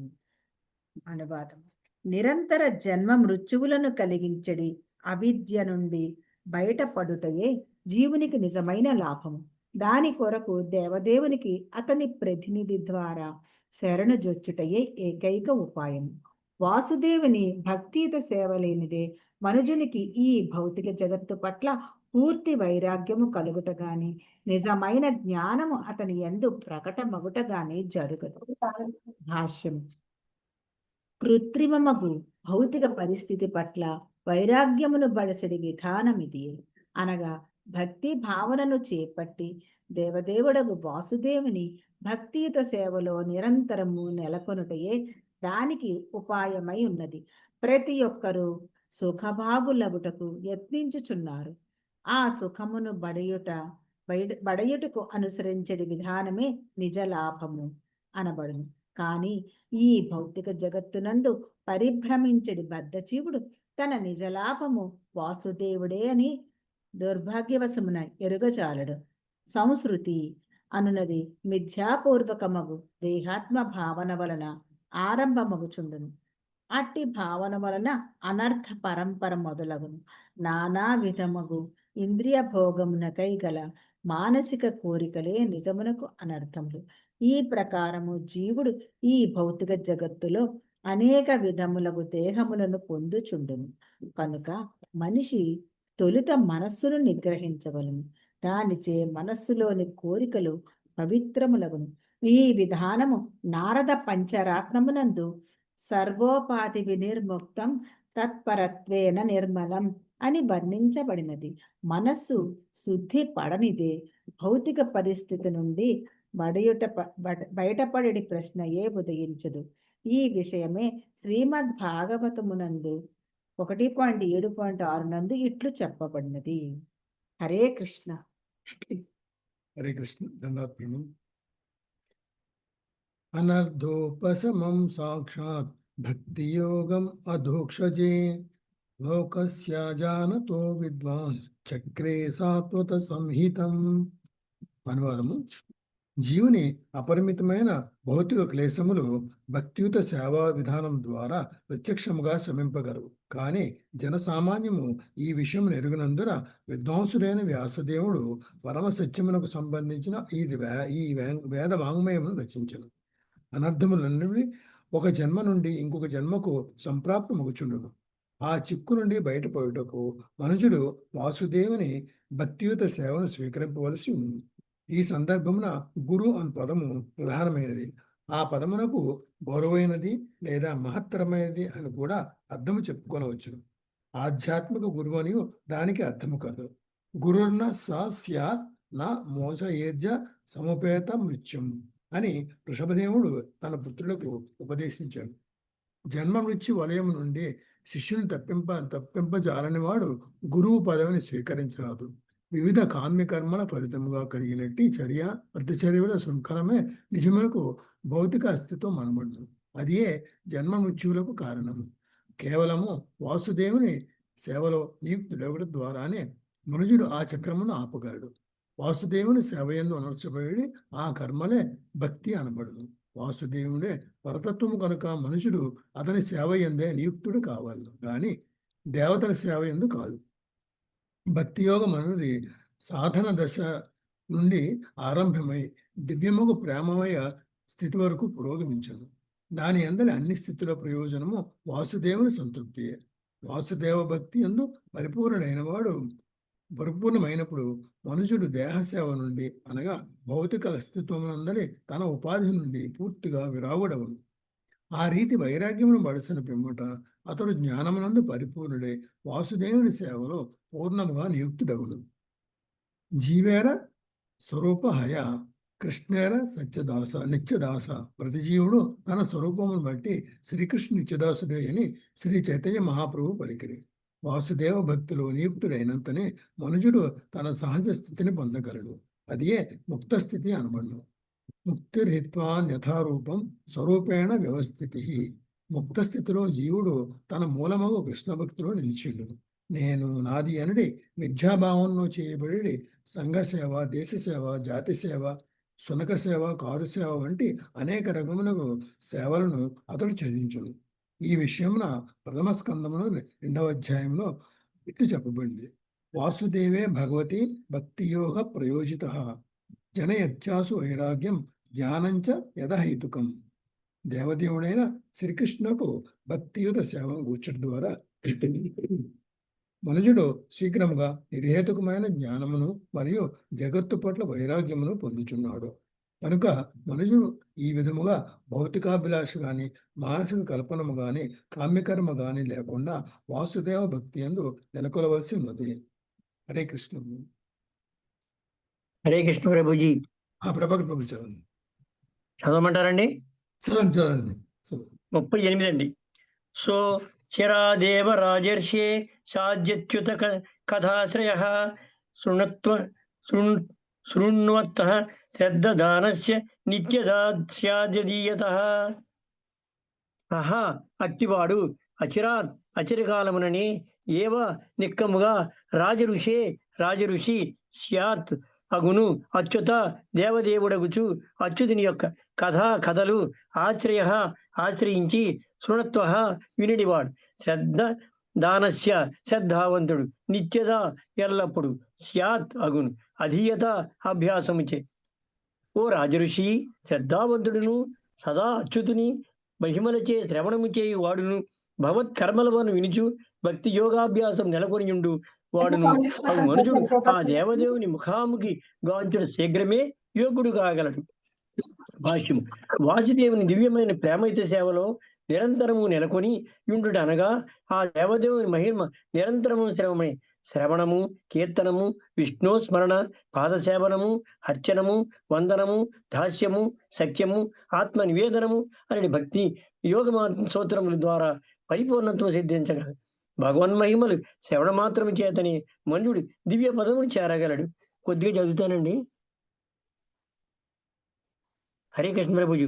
అనువాదం. నిరంతర జన్మ మృత్యువులను కలిగించడి అవిద్య నుండి బయటపడుటయే జీవునికి నిజమైన లాభము. దాని కొరకు దేవదేవునికి అతని ప్రతినిధి ద్వారా శరణు జొచ్చుటయే ఏకైక ఉపాయము. వాసుదేవుని భక్తియుత సేవ లేనిదే మనుజునికి ఈ భౌతిక జగత్తు పట్ల పూర్తి వైరాగ్యము కలుగుట గాని నిజమైన జ్ఞానము అతని యందు ప్రకటమగుట గాని జరుగదు. భాష్యం. కృత్రిమమగు భౌతిక పరిస్థితి పట్ల వైరాగ్యమును బడసడి విధానమిది. అనగా భక్తి భావనను చేపట్టి దేవదేవుడగు వాసుదేవుని భక్తియుత సేవలో నిరంతరము నెలకొనుటయే దానికి ఉపాయమై ఉన్నది. ప్రతి ఒక్కరూ సుఖభాగులగుటకు యత్నించుచున్నారు. ఆ సుఖమును బడయుటకు అనుసరించడి విధానమే నిజ లాభము అనబడును. కానీ ఈ భౌతిక జగత్తునందు పరిభ్రమించడి బద్ధజీవుడు తన నిజ లాభము వాసుదేవుడే అని దుర్భాగ్యవశమున ఎరుగజాలడు. సంస్కృతి అనునది మిథ్యాపూర్వకమగు దేహాత్మ భావన వలన ఆరంభమగుచుండును. అట్టి భావన వలన అనర్థ పరంపర మొదలగును. నానా విధమగు ఇంద్రియ భోగమునకై గల మానసిక కోరికలే నిజమునకు అనర్థములు. ఈ ప్రకారము జీవుడు ఈ భౌతిక జగత్తులో అనేక విధములగు దేహములను పొందుచుండును. కనుక మనిషి తొలుత మనస్సును నిగ్రహించవలను. దానిచే మనస్సులోని కోరికలు పవిత్రములగును. ఈ విధానము నారద పంచరాత్నమునందు సర్వోపాధి వినిర్ముక్తం తత్పరత్వేన నిర్మలం అని వర్ణించబడినది. మనస్సు శుద్ధి పడనిదే భౌతిక పరిస్థితి నుండి బయటపడి ప్రశ్నయే ఉదయించదు. ఈ విషయమే శ్రీమద్ భాగవతమునందు 1.7.6 నందు ఇట్లు చెప్పబడినది. హరే కృష్ణ. హరే కృష్ణ. దండాత్మను. అనర్థోపశమం సాక్షాత్ భక్తి యోగం అధోక్షజే లోకస్య జానతో విద్వాంస్ చక్రే సాత్వత సంహితం. అనువాదము: జీవుని అపరిమితమైన భౌతిక క్లేశములు భక్తియుత సేవా విధానం ద్వారా ప్రత్యక్షముగా శమింపగలవు. కానీ జనసామాన్యము ఈ విషయం ఎరుగునందున విద్వాంసుడైన వ్యాసదేవుడు పరమ సత్యమునకు సంబంధించిన ఈ వేద వాంగ్మయమును రచించను. అనర్థములన్నీ ఒక జన్మ నుండి ఇంకొక జన్మకు సంప్రాప్తమగుచుండును. ఆ చిక్కు నుండి బయటపడుటకు మనుషుడు వాసుదేవుని భక్తియుత సేవను స్వీకరింపవలసి ఉంది. ఈ సందర్భమున గురు అను పదము ప్రధానమైనది. ఆ పదమునకు గౌరవైనది లేదా మహత్తరమైనది అని కూడా అర్థము చెప్పుకొనవచ్చు. ఆధ్యాత్మిక గురువు అని దానికి అర్థము కాదు. గురుర్న స్యాత్ నా మోసయేజ్య సముపేత మృత్యుం అని వృషభదేవుడు తన పుత్రులకు ఉపదేశించాడు. జన్మ మృత్యు వలయం నుండి శిష్యుని తప్పింపజాలని వాడు గురువు పదవిని స్వీకరించరాదు. వివిధ కామ్యకర్మల ఫలితముగా కలిగినట్టి చర్య ప్రతిచర్యల శృంఖలమే నిజములకు భౌతిక అస్తిత్వం అనబడును. అదే జన్మ మృత్యువులకు కారణము. కేవలము వాసుదేవుని సేవలో నియుక్తుడెవడి ద్వారానే మనుజుడు ఆ చక్రమును ఆపగలడు. వాసుదేవుని సేవయందు అనర్చబడి ఆ కర్మలే భక్తి అనబడును. వాసుదేవుడే పరతత్వము కనుక మనుషుడు అతని సేవ ఎందే నియుక్తుడు కావాలి, కానీ దేవతల సేవ ఎందు కాదు. భక్తి యోగం అనేది సాధన దశ నుండి ఆరంభమై దివ్యముగు ప్రేమమయ స్థితి వరకు పురోగమించను. దాని అందరి అన్ని స్థితుల ప్రయోజనము వాసుదేవుని సంతృప్తియే. వాసుదేవ భక్తి ఎందు పరిపూర్ణమైనప్పుడు మనుషుడు దేహసేవ నుండి అనగా భౌతిక అస్తిత్వమునందరి తన ఉపాధి నుండి పూర్తిగా విరాగుడవును. ఆ రీతి వైరాగ్యమును బడిసిన పిమ్మట అతడు జ్ఞానమునందు పరిపూర్ణుడై వాసుదేవుని సేవలో పూర్ణముగా నియుక్తుడవును. జీవేర స్వరూప హయ కృష్ణేర సత్యదాస నిత్యదాస. ప్రతి జీవుడు తన స్వరూపమును బట్టి శ్రీకృష్ణ నిత్యదాసుడే అని శ్రీ చైతన్య మహాప్రభు పలికిరి. వాసుదేవ భక్తిలో నియుక్తుడైనంతనే మనుజుడు తన సహజ స్థితిని పొందగలడు. అదే ముక్త స్థితి అనబడును. ముక్తిర్హిత్వాన్ యథారూపం స్వరూపేణ వ్యవస్థితి. ముక్త స్థితిలో జీవుడు తన మూలమగు కృష్ణ భక్తిలో నిలిచిండు. నేను నాది అనడి మిథ్యాభావంలో చేయబడి సంఘసేవ, దేశసేవ, జాతి సేవ, సునక సేవ, కారు సేవ వంటి అనేక రకములకు సేవలను అతడు చదివించును. ఈ విషయమున ప్రథమ స్కందమును 2వ అధ్యాయంలో ఇట్లు చెప్పబడింది: వాసుదేవే భగవతి భక్తియోగ ప్రయోజిత జనయత్యాసు వైరాగ్యం జ్ఞానంచ యథహేతుకం. దేవదేవుడైన శ్రీకృష్ణకు భక్తియుత సేవను కూర్చడం ద్వారా మనుజుడు శీఘ్రముగా నిర్హేతుకమైన జ్ఞానమును మరియు జగత్తు పట్ల వైరాగ్యమును పొందుచున్నాడు. కనుక మనుజుడు ఈ విధముగా భౌతికాభిలాష గాని, మానసిక కల్పనము గాని, కామ్యకర్మ గాని లేకుండా వాసుదేవ భక్తి యందు నెలకొలవలసి ఉన్నది. హరే కృష్ణ. హరే కృష్ణ ప్రభుజీ. ప్రభాకర్ ప్రభు చదవండి. చదవమంటారండి? చదవండి. 38 అండి. సో చిరాదేవ రాజర్షే సాధ్యచ్యుత కథాశ్రయ శృణ్వత్త శ్రద్ధదానస్య నిత్యదాస్యాదీయత. ఆహా, అట్టివాడు అచిరకాలమునని ఏవ నిక్కముగా రాజఋషి స్యాత్ అగును. అచ్యుత దేవదేవుడగుచు అచ్యుతుని యొక్క కథలు ఆశ్రయించి శృణత్వ వినిడివాడు. శ్రద్ధ దానస్య శ్రద్ధావంతుడు నిత్యద ఎల్లప్పుడు స్యాత్ అగును అధీయత అభ్యాసముచే. ఓ రాజఋషి, శ్రద్ధావంతుడును సదా అచ్యుతుని మహిమలచే శ్రవణము చేయు వాడును భగవత్ కర్మలను వినుచు భక్తి యోగాభ్యాసం నెలకొనియుండు వాడును అవు మనుషుడు ఆ దేవదేవుని ముఖాముఖి గాంచుడు శీఘ్రమే యోగుడు కాగలడు. భాష్యము: వాసుదేవుని దివ్యమైన ప్రేమైత సేవలో నిరంతరము నెలకొని యుండుట అనగా ఆ దేవదేవుని మహిమ నిరంతరము శ్రవణము, కీర్తనము, విష్ణు స్మరణ, పాదసేవనము, అర్చనము, వందనము, దాస్యము, సఖ్యము, ఆత్మ నివేదనము అనే భక్తి యోగ సూత్రముల ద్వారా పరిపూర్ణత్వం సిద్ధించగలదు. భగవన్మహిమలు శ్రవణ మాత్రము చేతనే మనుడు దివ్య పదమును చేరగలడు. కొద్దిగా చదువుతానండి. హరే కృష్ణ ప్రభుజీ.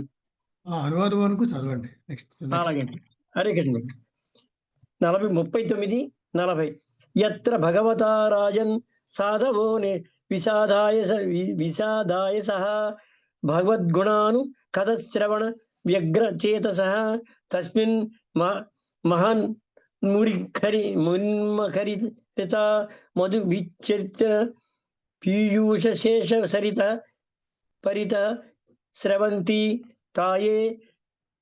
అనువాదం వరకు చదవండి. నెక్స్ట్. అలాగే. హరే కృష్ణ. 39 యత్ర భగవతా రాజన్ సాధవో విషాదాయ సహ భగవద్గుణాను కథశ్రవణ వ్యగ్రచేతస తస్మిన్ మహాన్ మున్మఖరిత మధు విచరిత పీయూష శేష సరిత పరిత స్రవంతి తాయే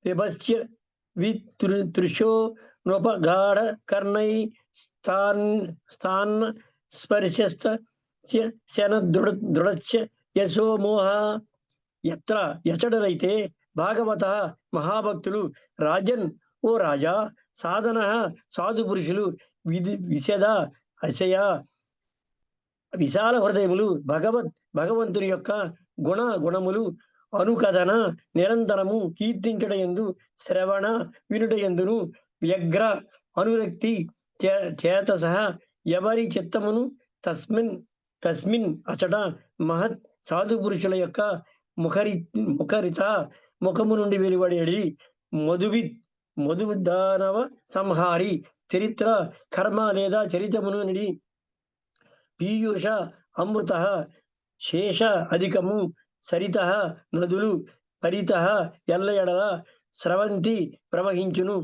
విభస్య వితృషో నృపగాఢ కర్ణై స్థాన్ స్పర్శస్త శన దృఢస్య యశో మోహ. ఎచ్చడలైతే భాగవత మహాభక్తులు రాజన్ ఓ రాజా సాధన సాధు పురుషులు విశద అశయ విశాల హృదయములు భగవంతుని యొక్క గుణములు అనుకథన నిరంతరము కీర్తించడయందు శ్రవణ వినుటయందును వ్యగ్ర అనురక్తి చేతస ఎవరి చిత్తమును తస్మిన్ అచట మహత్ సాధు పురుషుల యొక్క ముఖరిత ముఖము నుండి వెలువడేది మధుదానవ సంహారి చరిత్ర కర్మ లేదా చరితమును నిడి పీయూష అమృత శేష అధికము సరిత నదులు పరిత ఎల్లయడల స్రవంతి ప్రవహించును.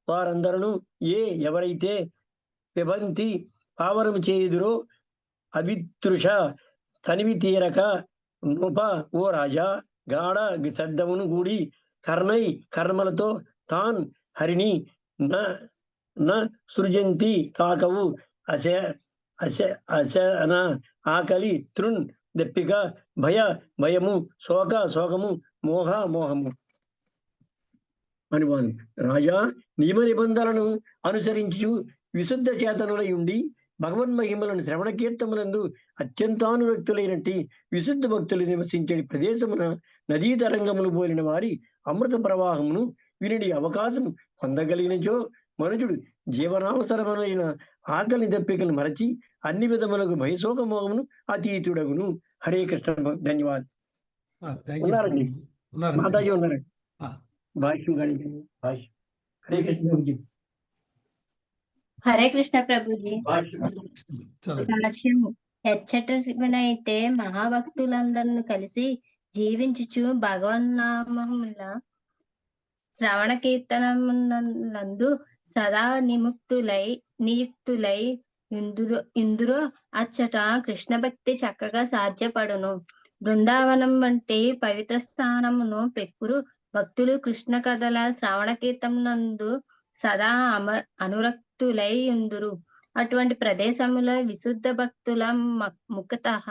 వారందరూ ఎవరైతే పిబంతి పావనము చేయుదురో అవితృష తనివి తీరక నృప ఓ రాజా గాఢ శబ్దమును కూడి కర్ణై కర్మలతో తాన్ హరిని న సృజంతి కాకవు అశన ఆకలి తృణ్ దప్పిక భయము శోకము మోహము అనువాదం. రాజా నియమ నిబంధనలను అనుసరించు విశుద్ధ చేతనులై ఉండి భగవన్మహిమలను శ్రవణ కీర్తములందు అత్యంతానురక్తులైనట్టి విశుద్ధ భక్తులు నివసించే ప్రదేశమున నదీ తరంగములు పోలిన వారి అమృత ప్రవాహమును వినడి అవకాశము పొందగలిగినచో మనుజుడు జీవనావసరములైన ఆకలి దప్పికలు మరచి అన్ని విధములకు భయశోకమోహమును అతీతుడగును. హరే కృష్ణ. ధన్యవాదాలు. ఉన్నారండి మాతాజీ ఉన్నారండి. భాష్యం కానీ భాష్యం. హరే కృష్ణ. హరే కృష్ణ ప్రభుజీ. భాష్యము. ఎచ్చటనైతే మహాభక్తులందరూ కలిసి జీవించుచు భగవన్నామముల శ్రవణ కీర్తనమునందు సదా నియుక్తులై ఇందులో అచ్చట కృష్ణ భక్తి చక్కగా సాధ్యపడును. బృందావనం వంటి పవిత్ర స్థానమును పెక్కురు భక్తులు కృష్ణ కథల శ్రవణ కీర్తనందు సదా అనురక్తులై ఉందురు. అటువంటి ప్రదేశములో విశుద్ధ భక్తుల ముఖతః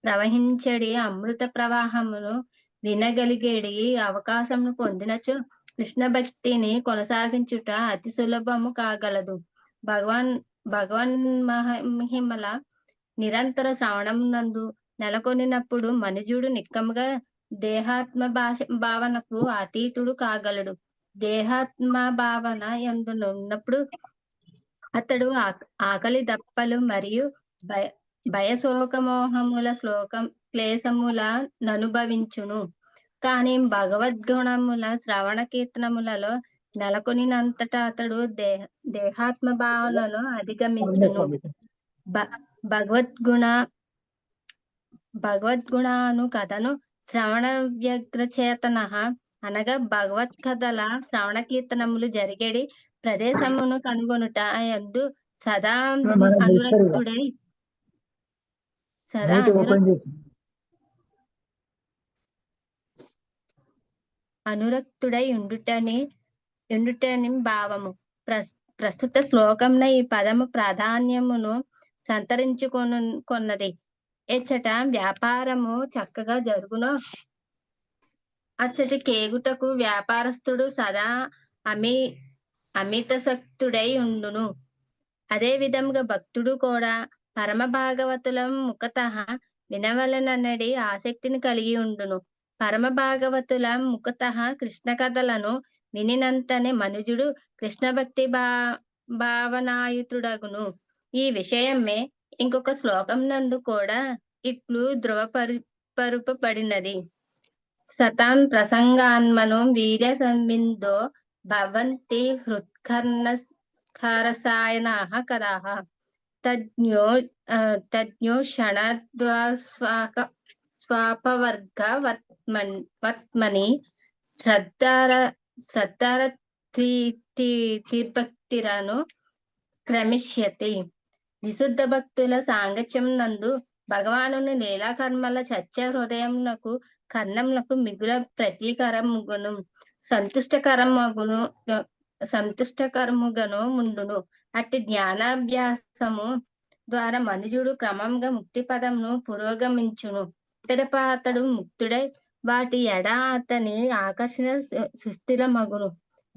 ప్రవహించడి అమృత ప్రవాహమును వినగలిగేడి అవకాశమును పొందినచో కృష్ణ భక్తిని కొనసాగించుట అతి సులభము కాగలదు. భగవన్ మహిమల నిరంతర శ్రవణం నందు నెలకొనినప్పుడు మనుజుడు నిక్కముగా దేహాత్మ భావనకు అతీతుడు కాగలడు. దేహాత్మ భావన యందున్నప్పుడు అతడు ఆకలి దప్పలు మరియు భయశోకమోహముల క్లేశముల ననుభవించును. కానీ భగవద్గుణముల శ్రవణ కీర్తనములలో నెలకొనినంతటా అతడు దేహాత్మ భావనను అధిగమించును. భగవద్గుణాను కథను శ్రవణ వ్యగ్రచేతన అనగా భగవత్ కథల శ్రవణ కీర్తనములు జరిగేడి ప్రదేశమును కనుగొనుట యందు సదా అనురక్తుడై ఉండుటని భావము. ప్రస్తుత శ్లోకంన ఈ పదము ప్రాధాన్యమును సంతరించుకొన్నది. ఎచ్చట వ్యాపారము చక్కగా జరుగునో అచ్చటి కేగుటకు వ్యాపారస్తుడు సదా అమితశక్తుడై ఉండును. అదే విధముగా భక్తుడు కూడా పరమ భాగవతుల ముఖతః వినవలననడి ఆసక్తిని కలిగి ఉండును. పరమ భాగవతుల ముఖతః కృష్ణ కథలను వినినంతనే మనుజుడు కృష్ణ భక్తి భావనాయుతుడగును. ఈ విషయమే ఇంకొక శ్లోకం నందు కూడా ఇట్లు ధృవపరుపబడినది. సతాం ప్రసంగాన్మను వీర్య సంవిందో భవంతి హృత్కర్ణరసాయనాః కదాః తజ్ఞో స్వాపవర్గ వర్త్మని శ్రద్ధార తీర్భక్తిరను క్రమిష్యతి. విశుద్ధ భక్తుల సాంగత్యం నందు భగవానుని లీలాకర్మల చర్చ హృదయమునకు కర్ణములకు మిగుల ప్రతీకరముగును సంతుష్టకరముగను ముండును. అట్టి జ్ఞానాభ్యాసము ద్వారా మనుజుడు క్రమంగా ముక్తి పదమును పురోగమించును. పిదప అతడు ముక్తుడై వాటి ఎడ అతని ఆకర్షణ సుస్థిరమగును.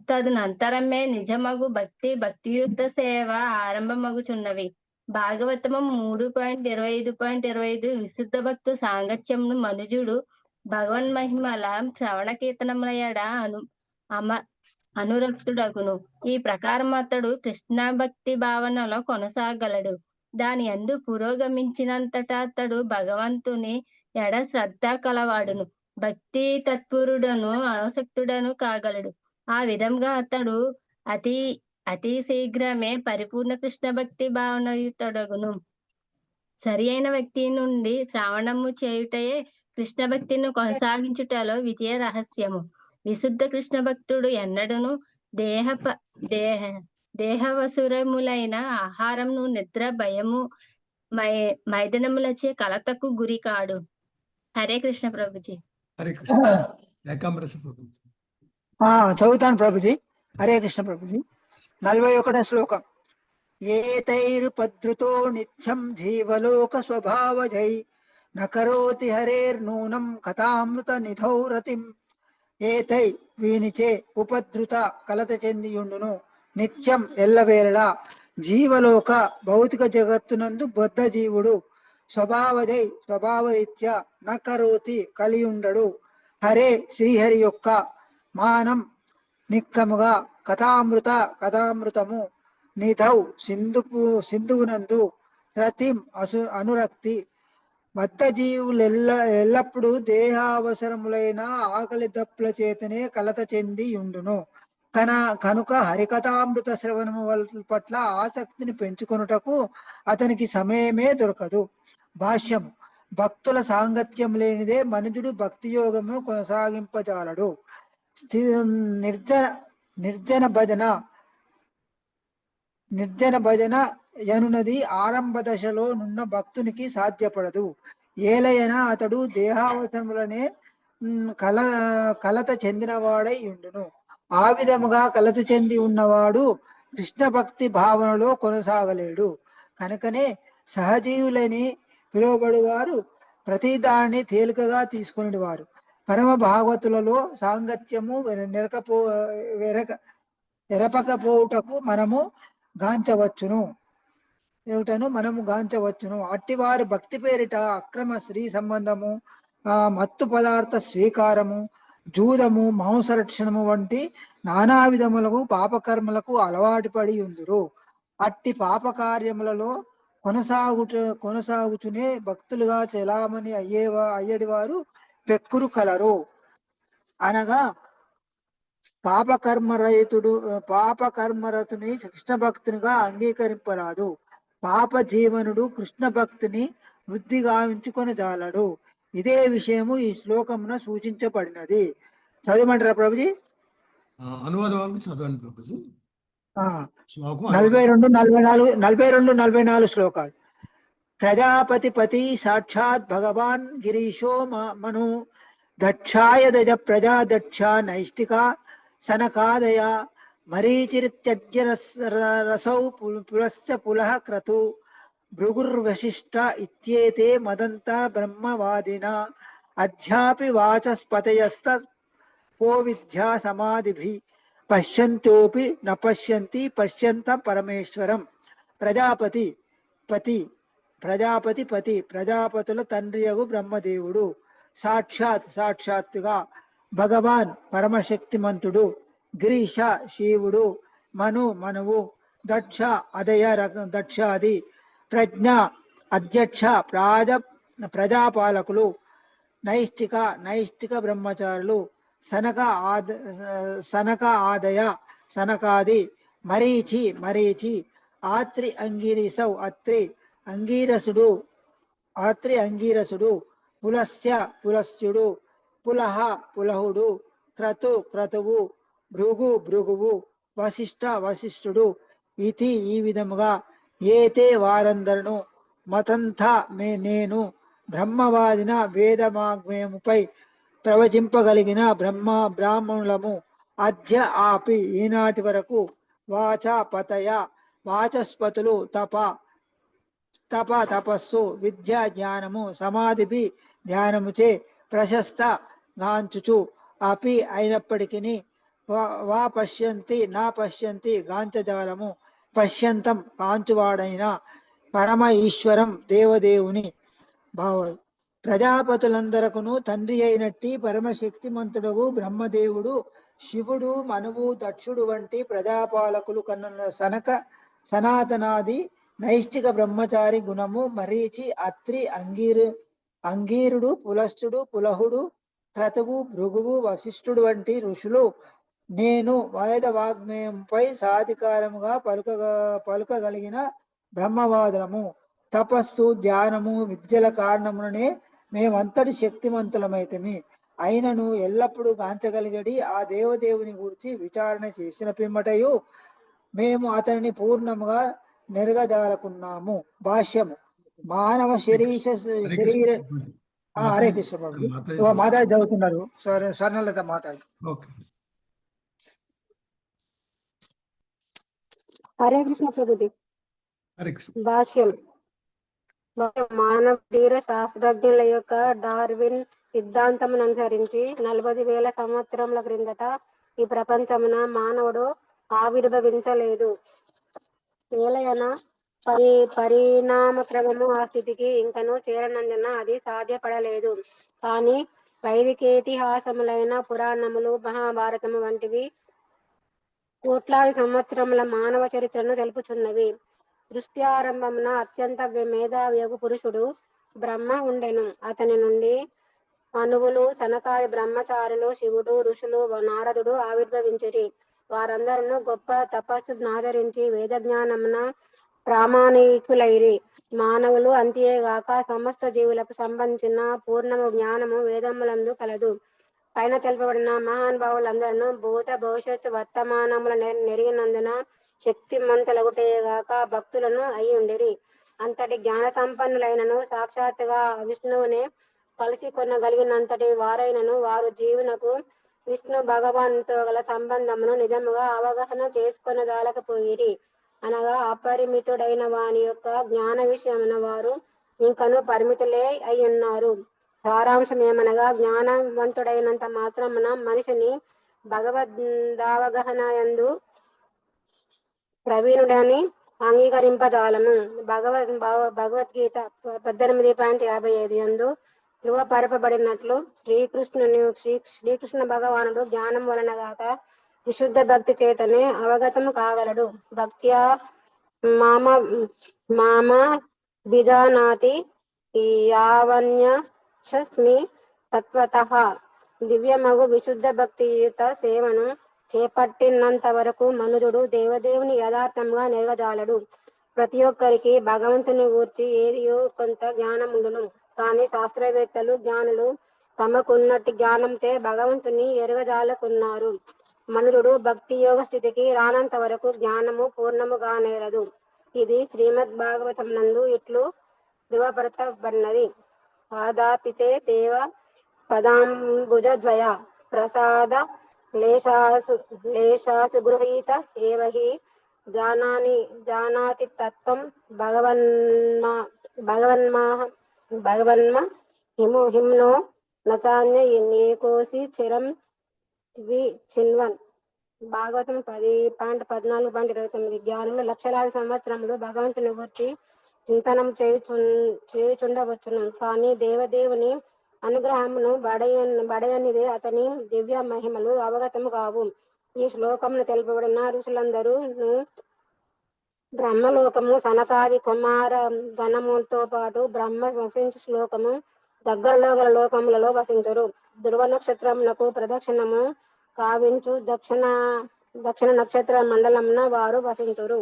తదనంతరమే నిజమగు భక్తియుక్త సేవ ఆరంభమగుచున్నవి. భాగవతము 3.25.25 విశుద్ధ భక్తు సాంగత్యమును మనుజుడు భగవన్మహిమల శ్రవణ కీర్తనముల ఎడ అనురక్తుడగును. ఈ ప్రకారం అతడు కృష్ణ భక్తి భావనలో కొనసాగలడు. దాని యందు పురోగమించినంతట అతడు భగవంతుని ఎడ శ్రద్ధ కలవాడును, భక్తి తత్పరుడను, ఆసక్తుడను కాగలడు. ఆ విధంగా అతడు అతి శీఘ్రమే పరిపూర్ణ కృష్ణ భక్తి భావనయుతుడగును. సరి అయిన వ్యక్తి నుండి శ్రావణము చేయుటయే కృష్ణ భక్తిని కొనసాగించుటలో విజయ రహస్యము. విశుద్ధ కృష్ణ భక్తుడు ఎన్నడను దేహవసురములైన ఆహారము, నిద్ర, భయము, మైదనములచే కలతకు గురి కాడు. హరే కృష్ణ ప్రభుజీ. హరే కృష్ణ. ఏకాంబరస ప్రభుజీ. చదువుతాను ప్రభుజీ. హరే కృష్ణ ప్రభుజీ. 41వ శ్లోకం. ఏతైరుపద్రుతో నిత్యం జీవలోక స్వభావజై నకరోతి హరేర్నూనం కథామృత నిధౌ రతిం. ఏతై వీనిచే ఉపద్రుత కలత చెందియుండును నిత్యం ఎల్లవేళలా జీవలోక భౌతిక జగత్తునందు బద్ధ జీవుడు స్వభావజై స్వభావరీత్యా నకరోతి కలియుండడు హరే శ్రీహరి యొక్క మానం నిక్కముగా కథామృతము నిధౌ సింధువునందు రతిం అనురక్తి. బద్ధ జీవులు ఎల్లప్పుడూ దేహావసరములైన ఆకలి దప్పుల చేతనే కలత చెంది ఉండును. కనుక హరికథామృత శ్రవణము పట్ల ఆసక్తిని పెంచుకొనుటకు అతనికి సమయమే దొరకదు. భాష్యము. భక్తుల సాంగత్యం లేనిదే మనుజుడు భక్తి యోగమును కొనసాగింపజాలడు. నిర్జన భజన యనునది ఆరంభ దశలో నున్న భక్తునికి సాధ్యపడదు. ఏలయన అతడు దేహావసరములనే కలత చెందినవాడై ఉండును. ఆ విధముగా కలత చెంది ఉన్నవాడు కృష్ణ భక్తి భావనలో కొనసాగలేడు. కనుకనే సహజీవులని పిలువబడువారు ప్రతి దానిని తేలికగా తీసుకుని వారు. పరమ భాగవతులలో సాంగత్యము ఎరపకపోవుటకు మనము గాంచవచ్చును. అట్టివారు భక్తి పేరిట అక్రమ స్త్రీ సంబంధము, మత్తు పదార్థ స్వీకారము, జూదము, మాంసరక్షణము వంటి నానా విధములకు పాపకర్మలకు అలవాటు పడి ఉందురు. అట్టి పాపకార్యములలో కొనసాగుచునే భక్తులుగా చెలామణి అయ్యేడివారు పెక్కురు కలరు. అనగా పాపకర్మరతుని కృష్ణ భక్తునిగా అంగీకరింపరాదు. పాప జీవనుడు కృష్ణ భక్తిని వృద్ధి గావించుకొని జాలడు. ఇదే విషయము ఈ శ్లోకమున సూచించబడినది. చదవమంటారా ప్రభుజీ? అనువాదం వరకు చదవండి ప్రభుజీ. 42-44 శ్లోకాలు. ప్రజాపతి సాక్షాత్ భగవాన్ గిరీశో మను దక్షాయ దజ ప్రజా దక్ష నైష్టిక సనకాదయ మరీచిరిత్యజ్య రసౌ పులస్య పులః క్రతు భృగుర్వశిష్ట ఇత్యేతే మదంత బ్రహ్మవాదిన అధ్యాపి వాచస్పతయస్త పోవిద్యా సమాధిభి పశ్యంతోపి న పశ్యంతి పశ్యంత పరమేశ్వరం. ప్రజాపతుల తండ్రియగు బ్రహ్మదేవుడు, సాక్షాత్తుగా భగవాన్ పరమశక్తిమంతుడు, గిరీశ శివుడు, మనువు, దక్ష దక్షాది, ప్రజ్ఞ అధ్యక్ష ప్రజాపాలకులు, నైష్టిక బ్రహ్మచారులు, సనక ఆద సనక ఆదయ సనకాది మరీచి మరీచి ఆత్రి అంగిరిసౌ ఆత్రి అంగీరసుడు పులస్య పులస్యుడు పులహ పులహుడు క్రతువు భృగువు వశిష్ఠుడు ఇది ఈ విధముగా ఏతే వారందరును మతంతా నేను బ్రహ్మవాదిన వేదమాగ్మేయముపై ప్రవచింపగలిగిన బ్రాహ్మణులము అద్య ఆపి ఈనాటి వరకు వాచస్పతులు తపస్సు విద్య జ్ఞానము సమాధిపి ధ్యానముచే ప్రశస్త గాంచుచు అపి అయినప్పటికీ నా పశ్యంతి గాంచజాలము పశ్యంతం కాంచువాడైన పరమ ఈశ్వరం దేవదేవుని భావం. ప్రజాపతులందరకును తండ్రి అయినట్టి పరమశక్తిమంతుడు బ్రహ్మదేవుడు శివుడు మనువు దక్షుడు వంటి ప్రజాపాలకులు కన్న సనాతనాది నైష్టిక బ్రహ్మచారి గుణము మరీచి అత్రి అంగీరుడు పులస్తుడు పులహుడు క్రతువు భృగువు వశిష్ఠుడు వంటి ఋషులు నేను వేద వాగ్మేయంపై సాధికారముగా పలుకగలిగిన బ్రహ్మవాదులము తపస్సు ధ్యానము విద్యల కారణముననే మేమంతటి శక్తిమంతులమైతమి అయినను ఎల్లప్పుడూ గాంచగలిగడి ఆ దేవదేవుని గురించి విచారణ చేసిన పిమ్మటయు మేము అతనిని పూర్ణముగా నెరగజాలకున్నాము. భాష్యము మానవ శరీర హరే కృష్ణ ప్రభు మాతాజీ చదువుతున్నారు. స్వర్ణలత మాతాజీ. హరే కృష్ణ ప్రభుజీ. భాష్యం మానవ శరీర శాస్త్రజ్ఞుల యొక్క డార్విన్ సిద్ధాంతమును అనుసరించి 40,000 సంవత్సరముల క్రిందట ఈ ప్రపంచమున మానవుడు ఆవిర్భవించలేదు. ఏలయన పరిణామ క్రమము ఆ స్థితికి ఇంకను చేరనందున అది సాధ్యపడలేదు. కానీ వైదికేతిహాసములైన పురాణములు మహాభారతము వంటివి కోట్లాది సంవత్సరముల మానవ చరిత్రను తెలుపుచున్నవి. దృష్ట్యారంభమున అత్యంత మేధావ్యగు పురుషుడు బ్రహ్మ ఉండెను. అతని నుండి మనువులు సనకాది బ్రహ్మచారులు శివుడు ఋషులు నారదుడు ఆవిర్భవించిరి. వారందరూ గొప్ప తపస్సు ఆచరించి వేద జ్ఞానమున ప్రామాణికులైరి. మానవులు అంతేగాక సమస్త జీవులకు సంబంధించిన పూర్ణము జ్ఞానము వేదములందు కలదు. పైన తెలుపబడిన మహానుభావులందరూ భూత భవిష్యత్తు వర్తమానముల నెరిగినందున శక్తిమంతులగుటేగాక భక్తులను అయ్యుండిరి. అంతటి జ్ఞాన సంపన్నులైనను సాక్షాత్తుగా విష్ణువునే కలిసి కొనగలిగినంతటి వారైనను వారు జీవునకు విష్ణు భగవానుతో గల సంబంధమును నిజముగా అవగాహన చేసుకొనజాలకపోయిరి. అనగా అపరిమితుడైన వాని యొక్క జ్ఞాన విషయమున వారు ఇంకను పరిమితులే అయ్యున్నారు. సారాంశం ఏమనగా జ్ఞానవంతుడైనంత మాత్రమున మనిషిని భగవద్వగాహనయందు ప్రవీణుడని అంగీకరింపజాలము. భగవద్గీత 18.55 యందు ధృవపరపబడినట్లు శ్రీకృష్ణ భగవానుడు జ్ఞానం వలన గాక విశుద్ధ భక్తి చేతనే అవగతము కాగలడు. భక్త్యా మామ బిజానాతి యావన్యస్మి తత్వతః. దివ్యమగు విశుద్ధ భక్తియుత సేవను చేపట్టినంత వరకు మనుజుడు దేవదేవుని యథార్థంగా నెరగజాలడు. ప్రతి ఒక్కరికి భగవంతుని గూర్చి ఏదియో కొంత జ్ఞానముండును. కానీ శాస్త్రవేత్తలు జ్ఞానులు తమకున్నట్టి జ్ఞానంచే భగవంతుని ఎరగజాలకున్నారు. మనుజుడు భక్తి యోగ స్థితికి రానంత వరకు జ్ఞానము పూర్ణముగా నేరదు. ఇది శ్రీమద్ భాగవతం నందు ఇట్లు ధృవపరచబడినది. ఆదాపితే దేవ పదాంబుజద్వయ ప్రసాద లేశాసు గృహీత ఏవహి జానాతి తత్వం భగవన్మ హిమ్నో నచాన్య ఏకోసి చిరం చిన్వన్. భాగవతం 10.14.29. జ్ఞానులు లక్షలాది సంవత్సరములు భగవంతుని గురించి చింతనం చేయుచుండవచ్చును. కానీ దేవదేవుని అనుగ్రహమును బడయనిదే అతని దివ్య మహిమలు అవగతము కావు. ఈ శ్లోకమును తెలుపబడిన ఋషులందరూ బ్రహ్మలోకము సనకాది కుమార గణముతో పాటు బ్రహ్మ వసించు శ్లోకము దగ్గరలో గల లోకములలో వసింతురు. ధ్రువ నక్షత్రమునకు ప్రదక్షిణము కావించు దక్షిణ నక్షత్ర మండలమున వారు వసింతురు.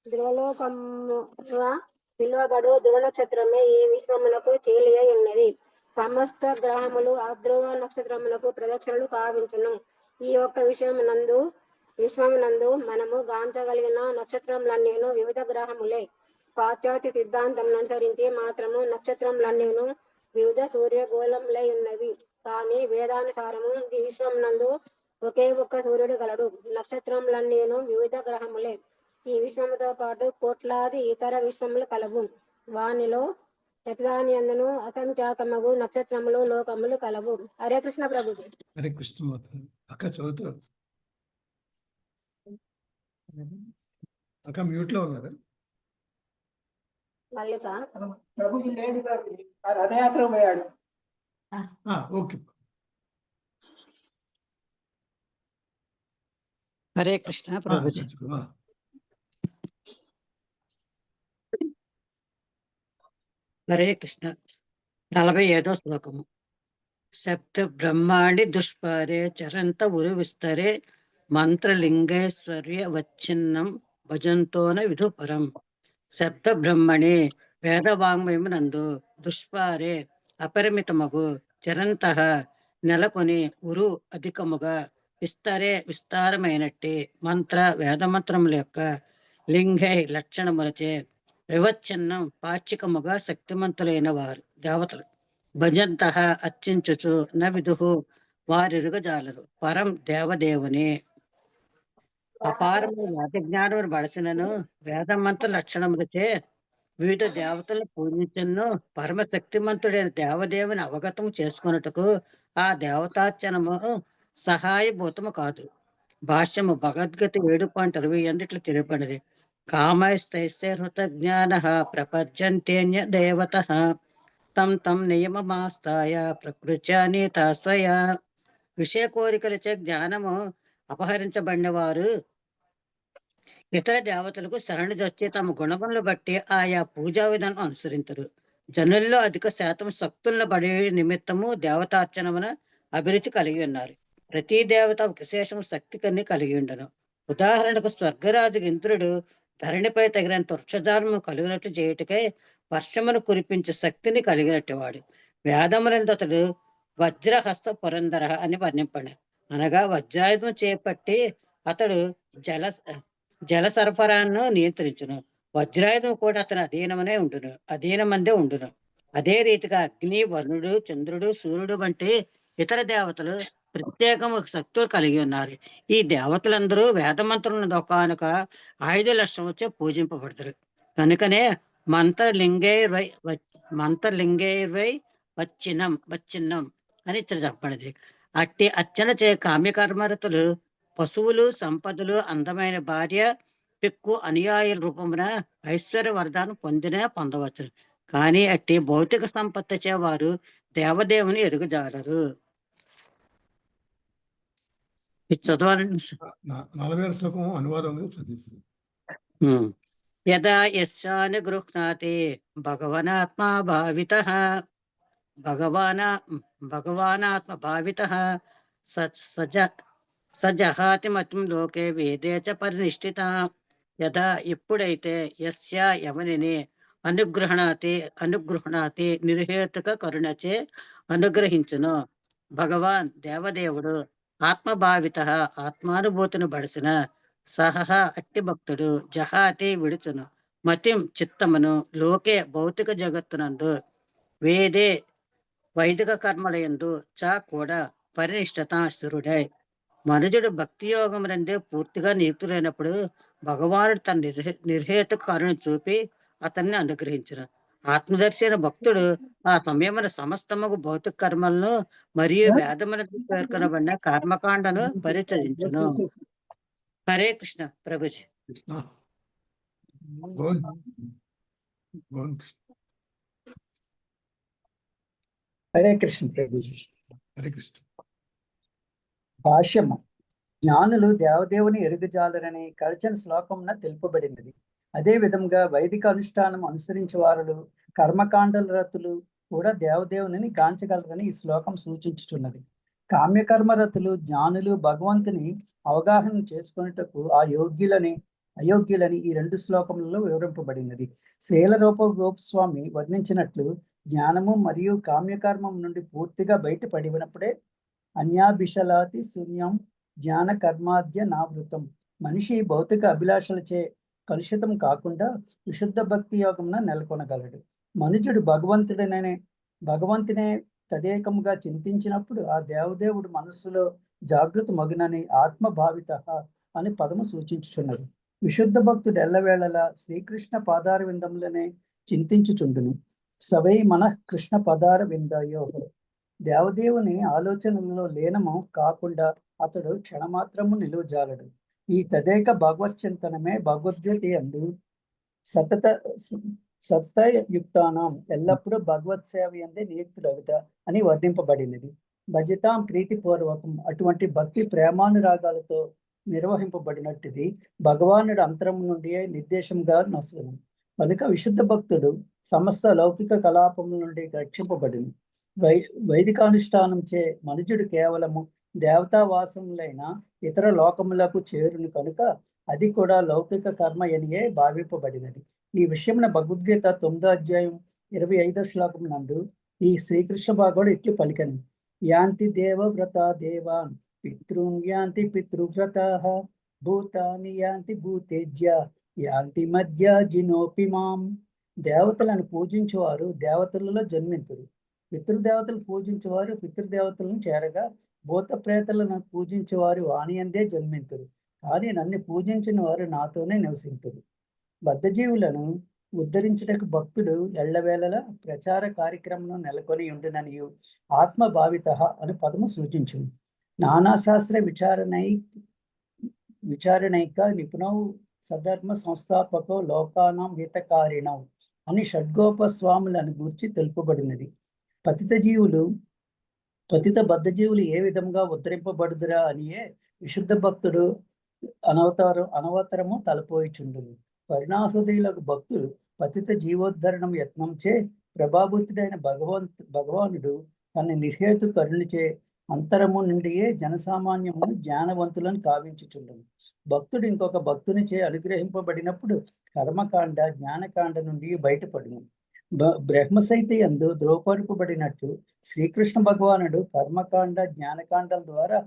ధ్రువలోకముగా పిలువబడు ధ్రువ నక్షత్రమే ఈ విశ్వమునకు చీలియ ఉన్నది. సమస్త గ్రహములు ఆ ధ్రువ నక్షత్రమునకు ప్రదక్షిణలు కావించును. ఈ యొక్క విశ్వమునందు మనము గాంచగలిగిన నక్షత్రములన్నీను వివిధ గ్రహములే. పాశ్చాత్య సిద్ధాంతం అనుసరించి మాత్రము నక్షత్రములన్నీను వివిధ సూర్యగోళములై ఉన్నవి. కానీ వేదానుసారము ఈ విశ్వమునందు ఒకే ఒక్క సూర్యుడు గలడు. నక్షత్రములన్నీను వివిధ గ్రహములే. ఈ విశ్వముతో పాటు కోట్లాది ఇతర విశ్వములు కలవు. వానిలో ప్రతిదాని యందును అసంఖ్యాకమగు నక్షత్రములు లోకములు కలవు. హరే కృష్ణ ప్రభుజీ. హరే కృష్ణ మాత. అక్క చదువుతూ అక్క మ్యూట్ లో ఉన్నారా? మల్లిక ప్రభుజీ లేడు కాబట్టి ఆ రథయాత్ర పోయాడు. ఓకే. హరే కృష్ణ ప్రభుజీ. హరే కృష్ణ. 45వ శ్లోకము. సప్త బ్రహ్మాండి దుష్పారే చరంత ఉరు విస్తరే మంత్రలింగైశ్వర్య వచ్చిన్నం భజంతోన విధుపరం. శబ్ద బ్రహ్మణి వేదవాంగ్మయమునందు దుష్పారే అపరిమితమగు చరంత నెలకొని ఉరు అధికముగా విస్తారమైనట్టి మంత్ర వేదమంత్రముల యొక్క లింగై లక్షణములచే వివచ్ఛిన్నం పాక్షికముగా శక్తిమంతులైన వారు దేవతలు భజంత అర్చించుచు న విదుహు వారిరుగజాలరు పరం దేవదేవుని. అపారము వేదజ్ఞానమును బడసినను వేదమంత్ర లక్షణములచే వివిధ దేవతలను పూజించను పరమశక్తిమంతుడైన దేవదేవుని అవగతం చేసుకున్నట్టుకు ఆ దేవతార్చనము సహాయభూతము కాదు. భాష్యము భగవద్గీత 7.28 తెలియబడినది. కామైస్తైస్తైర్హృత జ్ఞాన ప్రపంచంతేన్య దేవత తం నియమమాస్తాయ ప్రకృత్యానీతా స్వయా. విషయ కోరికలచే జ్ఞానము అపహరించబడిన వారు ఇతర దేవతలకు శరణుజొచ్చి తమ గుణములను బట్టి ఆయా పూజా విధానం అనుసరించరు. జనుల్లో అధిక శాతం శక్తులను బడి నిమిత్తము దేవతార్చనమున అభిరుచి కలిగి ఉన్నారు. ప్రతి దేవత విశేషం శక్తి కన్ని కలిగి ఉండను. ఉదాహరణకు స్వర్గరాజు ఇంద్రుడు ధరణిపై తగినంత వృక్షజాలము కలిగినట్లు చేయుటకై వర్షమును కురిపించే శక్తిని కలిగినట్టు వాడు. వేదములందు అతడు వజ్రహస్త పురంధర అని వర్ణింపడు. అనగా వజ్రాయుధం చేపట్టి అతడు జల సరఫరాను నియంత్రించును. వజ్రాయుధం కూడా అతని అధీనమందే ఉండును. అదే రీతిగా అగ్ని, వరుణుడు, చంద్రుడు, సూర్యుడు వంటి ఇతర దేవతలు ప్రత్యేకము శక్తులు కలిగి ఉన్నారు. ఈ దేవతలందరూ వేదమంత్రులను ఒకనొక ఆయుధ లక్షణం వచ్చే పూజింపబడతారు. కనుకనే మంత్రలింగైర్వై వచ్చిన్నం అని ఇక్కడ చెప్పండి. అట్టి అర్చన చే కామ్యకర్మరతులు పశువులు, సంపదలు, అందమైన భార్య, పెక్కు అనుయాయుల రూపమున ఐశ్వర్య వరదానం పొందవచ్చు. కానీ అట్టి భౌతిక సంపత్తి చే వారు దేవదేవుని ఎరుగజాలరు. ఇది చదవాలండి. 40వ శ్లోకం అనువాదం చదివి. యదా యస్యాను గృహ్ణాతి భగవానాత్మా భావితః సజహాతి మతం లోకే వేదే చ పరినిష్ఠిత. యదా ఎప్పుడైతే యస్య ఎవరిని అనుగృహణాతి నిర్హేతుక కరుణచే అనుగ్రహించును భగవాన్ దేవదేవుడు ఆత్మభావిత ఆత్మానుభూతిని బడిసిన సహ అట్టి భక్తుడు జహాతి విడుచును మతిం చిత్తమును లోకే భౌతిక జగత్తునందు వేదే వైదిక కర్మలయందు చ కూడా పరినిష్ఠత స్థిరుడై. మనుజుడు భక్తి యోగమునందే పూర్తిగా నియుక్తులైనప్పుడు భగవానుడు తన నిర్హేతుక కరుణ చూపి అతన్ని అనుగ్రహించును. ఆత్మదర్శి అయిన భక్తుడు ఆ సమయమున సమస్తముగు భౌతిక కర్మలను మరియు వేదములకు పేర్కొనబడిన కర్మకాండను పరిచయించును. హరే కృష్ణ ప్రభుజీ. హరే కృష్ణ ప్రభుజీ. హరే కృష్ణ. భాష్యము. జ్ఞానులు దేవదేవుని ఎరుగజాలరని కల్చన్ శ్లోకమున తెలుపబడినది. అదే విధంగా వైదిక అనుష్ఠానం అనుసరించే వారు కర్మకాండల రతులు కూడా దేవదేవుని గాంచగలరని ఈ శ్లోకం సూచించుచున్నది. కామ్యకర్మరతులు జ్ఞానులు భగవంతుని అవగాహన చేసుకునేటకు అయోగ్యులని ఈ 2 శ్లోకములలో వివరింపబడినది. శ్రీలరూప గోస్వామి వర్ణించినట్లు జ్ఞానము మరియు కామ్యకర్మం నుండి పూర్తిగా బయటపడినప్పుడే అన్యాభిషలాతి శూన్యం జ్ఞాన కర్మాద్య నావృతం. మనిషి భౌతిక అభిలాషలచే కలుషితం కాకుండా విశుద్ధ భక్తి యోగమున నెలకొనగలడు. మనుజుడు భగవంతునే తదేకముగా చింతించినప్పుడు ఆ దేవదేవుడు మనస్సులో జాగృతి మగునని ఆత్మభావిత అని పదము సూచించుచున్నది. విశుద్ధ భక్తుడు ఎల్లవేళలా శ్రీకృష్ణ పాదార విందములనే చింతించుచుండును. సవై మనః కృష్ణ పదార విందయో. దేవదేవుని ఆలోచనలలో లీనము కాకుండా అతడు క్షణమాత్రము నిలువజాలడు. ఈ తదేక భగవచ్చింతనమే భగవద్గీత యందు సతతయుక్తానాం ఎల్లప్పుడూ భగవత్ సేవ యందే నియుక్తులగుట అని వర్ణింపబడినది. భజతాం ప్రీతిపూర్వకం. అటువంటి భక్తి ప్రేమానురాగాలతో నిర్వహింపబడినట్టుది భగవానుడు అంతరం నుండి నిర్దేశంగా నొసగను. కనుక విశుద్ధ భక్తుడు సమస్త లౌకిక కలాపముల నుండి రక్షింపబడిన వైదికానుష్ఠానం చే మనుజుడు కేవలము దేవతావాసములైన ఇతర లోకములకు చేరును కనుక అది కూడా లౌకిక కర్మ అనియే భావింపబడినది. ఈ విషయమున భగవద్గీత 9వ అధ్యాయం 25వ శ్లోకం నందు ఈ శ్రీకృష్ణ భగవానుడు ఇట్లు పలికను. యాంతి దేవవ్రత దేవాన్ పితృన్ యాంతి పితృవ్రతాః భూతాని యాంతి భూతేజ్య యాంతి మధ్య జినోపి మాం. దేవతలను పూజించేవారు దేవతలలో జన్మింతురు. పితృదేవతలు పూజించేవారు పితృదేవతలను చేరగా భూత ప్రేతలను పూజించేవారు వాని అందే జన్మింతురు. కానీ నన్ను పూజించిన వారు నాతోనే నివసింతురు. బద్ధజీవులను ఉద్ధరించుటకు భక్తుడు ఎల్లవేళలా ప్రచార కార్యక్రమం నెలకొని ఉండుననియు ఆత్మభావిత అని పదము సూచించును. నానాశాస్త్ర విచారణైక నిపుణౌ సధర్మ సంస్థాపకో లోకానాం హితకారిణౌ అని షడ్గోపస్వాములను గూర్చి తెలుపబడినది. పతిత బద్ధజీవులు ఏ విధంగా ఉద్ధరింపబడుదురా అనియే విశుద్ధ భక్తుడు అనవతరము తలపోయిచుండును. కరుణాహృదయులకు భక్తులు పతిత జీవోద్ధరణం యత్నంచే ప్రభాభూతుడైన భగవానుడు తన నిర్హేతు కరుణిచే అంతరము నుండియే జనసామాన్యమును జ్ఞానవంతులను కావించుచుండును. భక్తుడు ఇంకొక భక్తునిచే అనుగ్రహింపబడినప్పుడు కర్మకాండ జ్ఞానకాండ నుండి బయటపడును. బ్రహ్మసైతి యందు ద్రోపరపబడినట్టు శ్రీకృష్ణ భగవానుడు కర్మకాండ జ్ఞానకాండల ద్వారా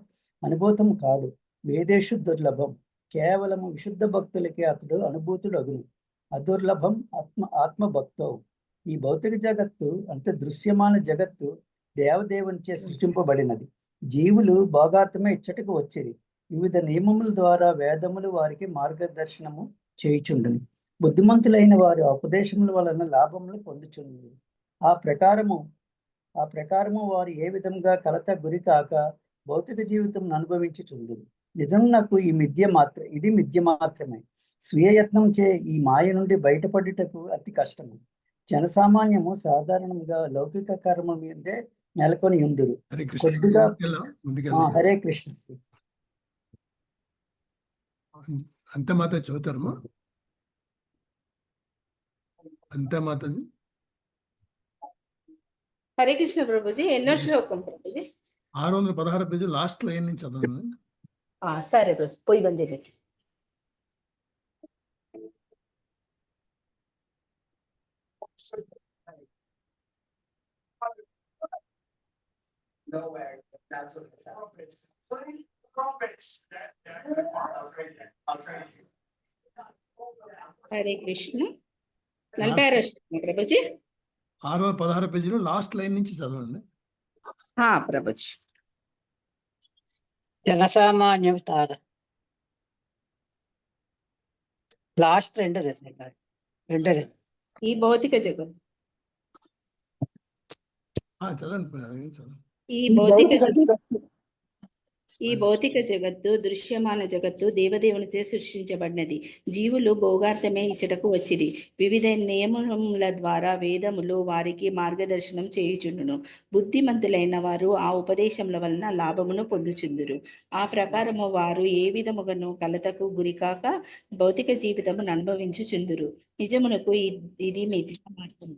అనుభూతం కాడు. వేదేషు దుర్లభం. కేవలము విశుద్ధ భక్తులకి అతడు అనుభూతుడు. అదుర్లభం ఆత్మభక్తో. ఈ భౌతిక జగత్తు అంటే దృశ్యమాన జగత్తు దేవదేవునిచే సృష్టింపబడినది. జీవులు భోగాత్మే ఇచ్చటకు వచ్చేది. వివిధ నియమముల ద్వారా వేదములు వారికి మార్గదర్శనము చేయుచుండును. బుద్ధిమంతులైన వారి ఉపదేశముల వలన లాభములు పొందుచుండు. ఆ ప్రకారము వారు ఏ విధంగా కలత గురి కాక భౌతిక జీవితం అనుభవించుచుండు. నిజం నాకు ఇది మిథ్య మాత్రమే. స్వీయ యత్నం చే ఈ మాయ నుండి బయటపడుటకు అతి కష్టము. జనసామాన్యము సాధారణంగా లౌకిక కర్మ మీదే నెలకొని ఉందురు. కొద్దిగా హరే కృష్ణ. అంత మాత చదువుతారమ్మా. అంత మాతాజీ. హరే కృష్ణ ప్రభుజీ. ఎన్నో శ్లోకం ప్రభుజీ? 616 పేజీ లాస్ట్ లైన్ నుంచి చదవండి. సరే రోజు పోయి బంజేయండి. హరే కృష్ణ. 46 శ్లోకం ప్రభుజీ. 616 పేజీలో లాస్ట్ లైన్ నుంచి చదవండి. ప్రభుజీ. జనసామాన్యం లాస్ట్ రెండది. ఈ భౌతిక జగత్ చదవండి. ఈ భౌతిక ఈ భౌతిక జగత్తు దృశ్యమాన జగత్తు దేవదేవునిచే సృష్టించబడినది. జీవులు భోగార్థమే ఇచ్చటకు వచ్చిరి. వివిధ నియమముల ద్వారా వేదములు వారికి మార్గదర్శనం చేయుచుండును. బుద్ధిమంతులైన వారు ఆ ఉపదేశముల వలన లాభమును పొందుచుందురు. ఆ ప్రకారము వారు ఏ విధముగాను కలతకు గురికాక భౌతిక జీవితమును అనుభవించుచుందురు. నిజమునకు ఇది మిథ్యామాత్రం.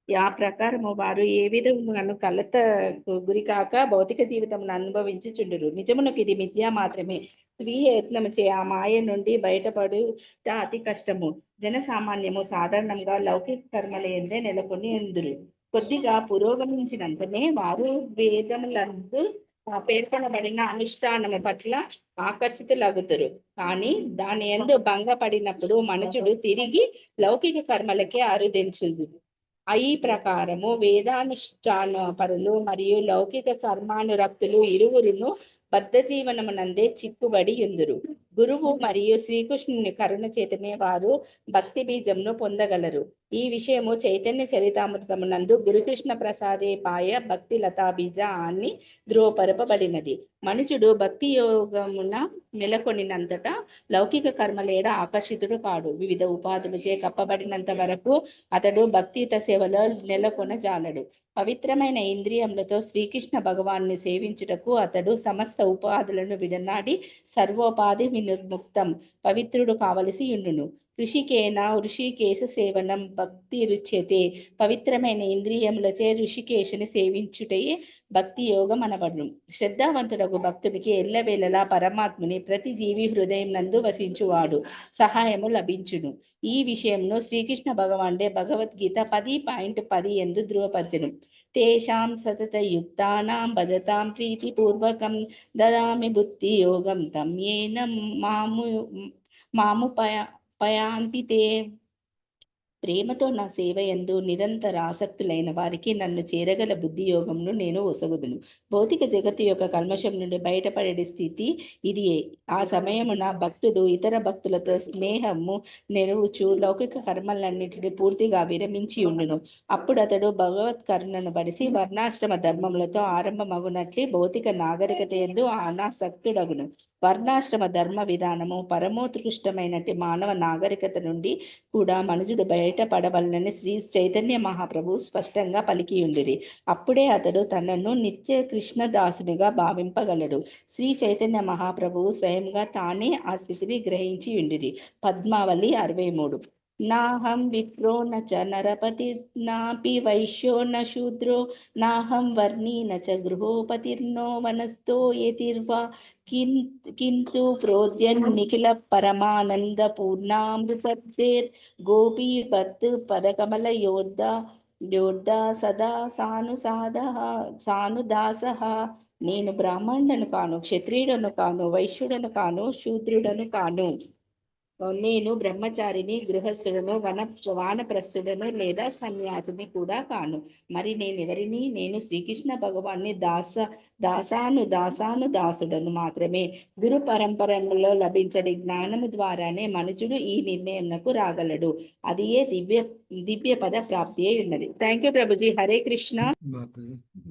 ఆ ప్రకారము వారు ఏ విధముగాను కలతకు గురికాక భౌతిక జీవితమును అనుభవించుచుండురు. నిజమునకు ఇది మిథ్యా మాత్రమే. స్వీయ యత్నముచే ఆ మాయ నుండి బయటపడుట అతి కష్టము. జన సామాన్యము సాధారణంగా లౌకిక కర్మల యందే నెలకొని ఉందురు. కొద్దిగా పురోగమించినంతనే వారు వేదములందు పేర్కొనబడిన అనుష్ఠానము పట్ల ఆకర్షితులగుతారు. కానీ దాని యందు భంగపడినప్పుడు మనుషుడు తిరిగి లౌకిక కర్మలకే అరుదించుదురు. ఈ ప్రకారము వేదానుష్ఠాన పరులు మరియు లౌకిక కర్మానురక్తులు ఇరువురును బద్ధ జీవనమునందే చిక్కుబడి ఉందురు. గురువు మరియు శ్రీకృష్ణుని కరుణ చేతనే వారు భక్తి బీజంను పొందగలరు. ఈ విషయము చైతన్య చరితామృతమునందు గురుకృష్ణ ప్రసాదే పాయ భక్తి లతా బీజ అని ధృవపరపబడినది. మనుషుడు భక్తి యోగమున నెలకొనినంతటా లౌకిక కర్మలేడ ఆకర్షితుడు కాడు. వివిధ ఉపాధులచే కప్పబడినంత వరకు అతడు భక్తియుత సేవలో నెలకొనజాలడు. పవిత్రమైన ఇంద్రియములతో శ్రీకృష్ణ భగవాన్ని సేవించుటకు అతడు సమస్త ఉపాధులను విడనాడి సర్వోపాధి వినిర్ముక్తం పవిత్రుడు కావలసి ఉండును. ఋషికేశ సేవనం భక్తి రుచ్యతే. పవిత్రమైన ఇంద్రియములచే ఋషికేశుని సేవించుటయే భక్తి యోగం అనబడును. శ్రద్ధావంతుడకు భక్తుడికి ఎల్లవేళలా పరమాత్ముని ప్రతి జీవి హృదయం నందు వసించువాడు సహాయము లభించును. ఈ విషయంను శ్రీకృష్ణ భగవానుడే భగవద్గీత 10.10 యందు ధృవపరచెను. తేషాం సతత యుక్తానాం భజతాం ప్రీతిపూర్వకం దదామి బుద్ధి యోగం తం యేన మాముపయాంతి తే. ప్రేమతో నా సేవ యందు నిరంతర ఆసక్తులైన వారికి నన్ను చేరగల బుద్ధి యోగంను నేను ఒసగుదును. భౌతిక జగత్తు యొక్క కల్మషం నుండి బయటపడే స్థితి ఇది. ఆ సమయమున భక్తుడు ఇతర భక్తులతో స్నేహము నెరవుచు లౌకిక కర్మలన్నిటిని పూర్తిగా విరమించి ఉండును. అప్పుడు అతడు భగవత్ కరుణను బడిసి వర్ణాశ్రమ ధర్మములతో ఆరంభమగునట్లే భౌతిక నాగరికత యందు అనాసక్తుడగును. వర్ణాశ్రమ ధర్మ విధానము పరమోత్కృష్టమైనటి మానవ నాగరికత నుండి కూడా మనుషుడు బయటపడవలనని శ్రీ చైతన్య మహాప్రభు స్పష్టంగా పలికియుండిరి. అప్పుడే అతడు తనను నిత్య కృష్ణదాసునిగా భావింపగలడు. శ్రీ చైతన్య మహాప్రభువు స్వయంగా తానే ఆ స్థితిని గ్రహించి ఉండిరి. పద్మావళి 63. నాహం విప్రో నచ నరపతి నాపి వైశ్యో న శూద్రో నాహం వర్ణీ నచ గృహోపతిర్నో వనస్థో యతిర్వా కింతు ప్రోద్యన్ నిఖిల పరమానంద పూర్ణామృతేర్ గోపీపత్ పదకమల యోద్ధ సదా సానుదాసః. నేను బ్రాహ్మణుడను కాను, క్షత్రియుడను కాను, వైశ్యుడను కాను, శూద్రుడను కాను. నేను బ్రహ్మచారిని, గృహస్థుడను, వానప్రస్థుడను లేదా సన్యాసిని కూడా కాను. మరి నేనెవరిని? నేను శ్రీకృష్ణ భగవాన్ని దాసానుదాసుడను మాత్రమే. గురు పరంపరలో లభించడి జ్ఞానము ద్వారానే మనుషుడు ఈ నిర్ణయంకు రాగలడు. అది ఏ దివ్య పద ప్రాప్తి అయి ఉన్నది. Thank you Prabhuji. హరే కృష్ణ.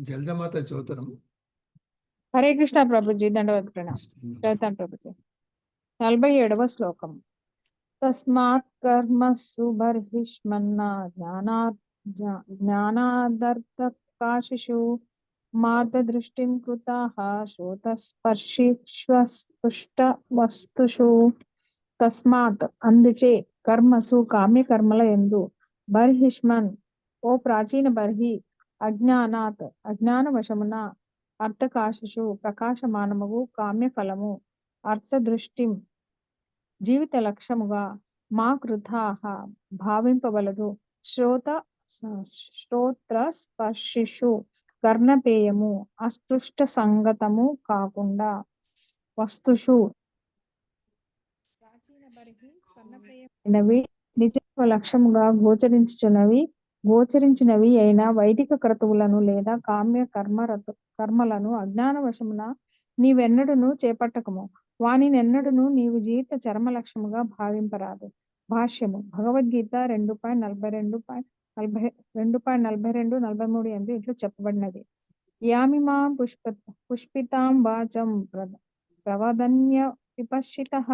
జలజమాత చదువుతాం. హరే కృష్ణ ప్రభుజీ. దండవత్ ప్రణామం. చదువుతాం ప్రభుజీ. 47వ శ్లోకం. తస్మాత్ కర్మసు బర్హిష్మన్న జ్ఞానాదర్థకాశిషు మార్గదృష్టిం కృతాః శ్రోతస్పర్శిష్వస్పృష్ట వస్తుషు. తస్మాత్ అందుచే కర్మసు కామ్యకర్మల యందు బర్హిష్మన్ ఓ ప్రాచీన బర్హి అజ్ఞానాత్ అజ్ఞానవశమున అర్థకాశిషు ప్రకాశమానముగు కామ్యఫలము అర్థదృష్టిం జీవిత లక్ష్యముగా మా కృతాః భావింపవలదు. శ్రోత్ర స్పర్శిషు కర్ణపేయము అస్పృష్ట సంగతము కాకుండా వస్తుషు ప్రాచీన బర్హి కర్ణపేయమైనవి నిజ లక్ష్యముగా గోచరించినవి అయిన వైదిక క్రతువులను లేదా కామ్య కర్మలను అజ్ఞానవశమున నీవెన్నడును చేపట్టకము. వానినెన్నడును నీవు జీవిత చరమ లక్ష్యముగా భావింపరాదు. భాష్యము. భగవద్గీత 2.42 2.42-43 ఎందు ఇట్లా చెప్పబడినది. యామిమాం పుష్పితాం వాచం ప్రవదన్య విపశ్చితః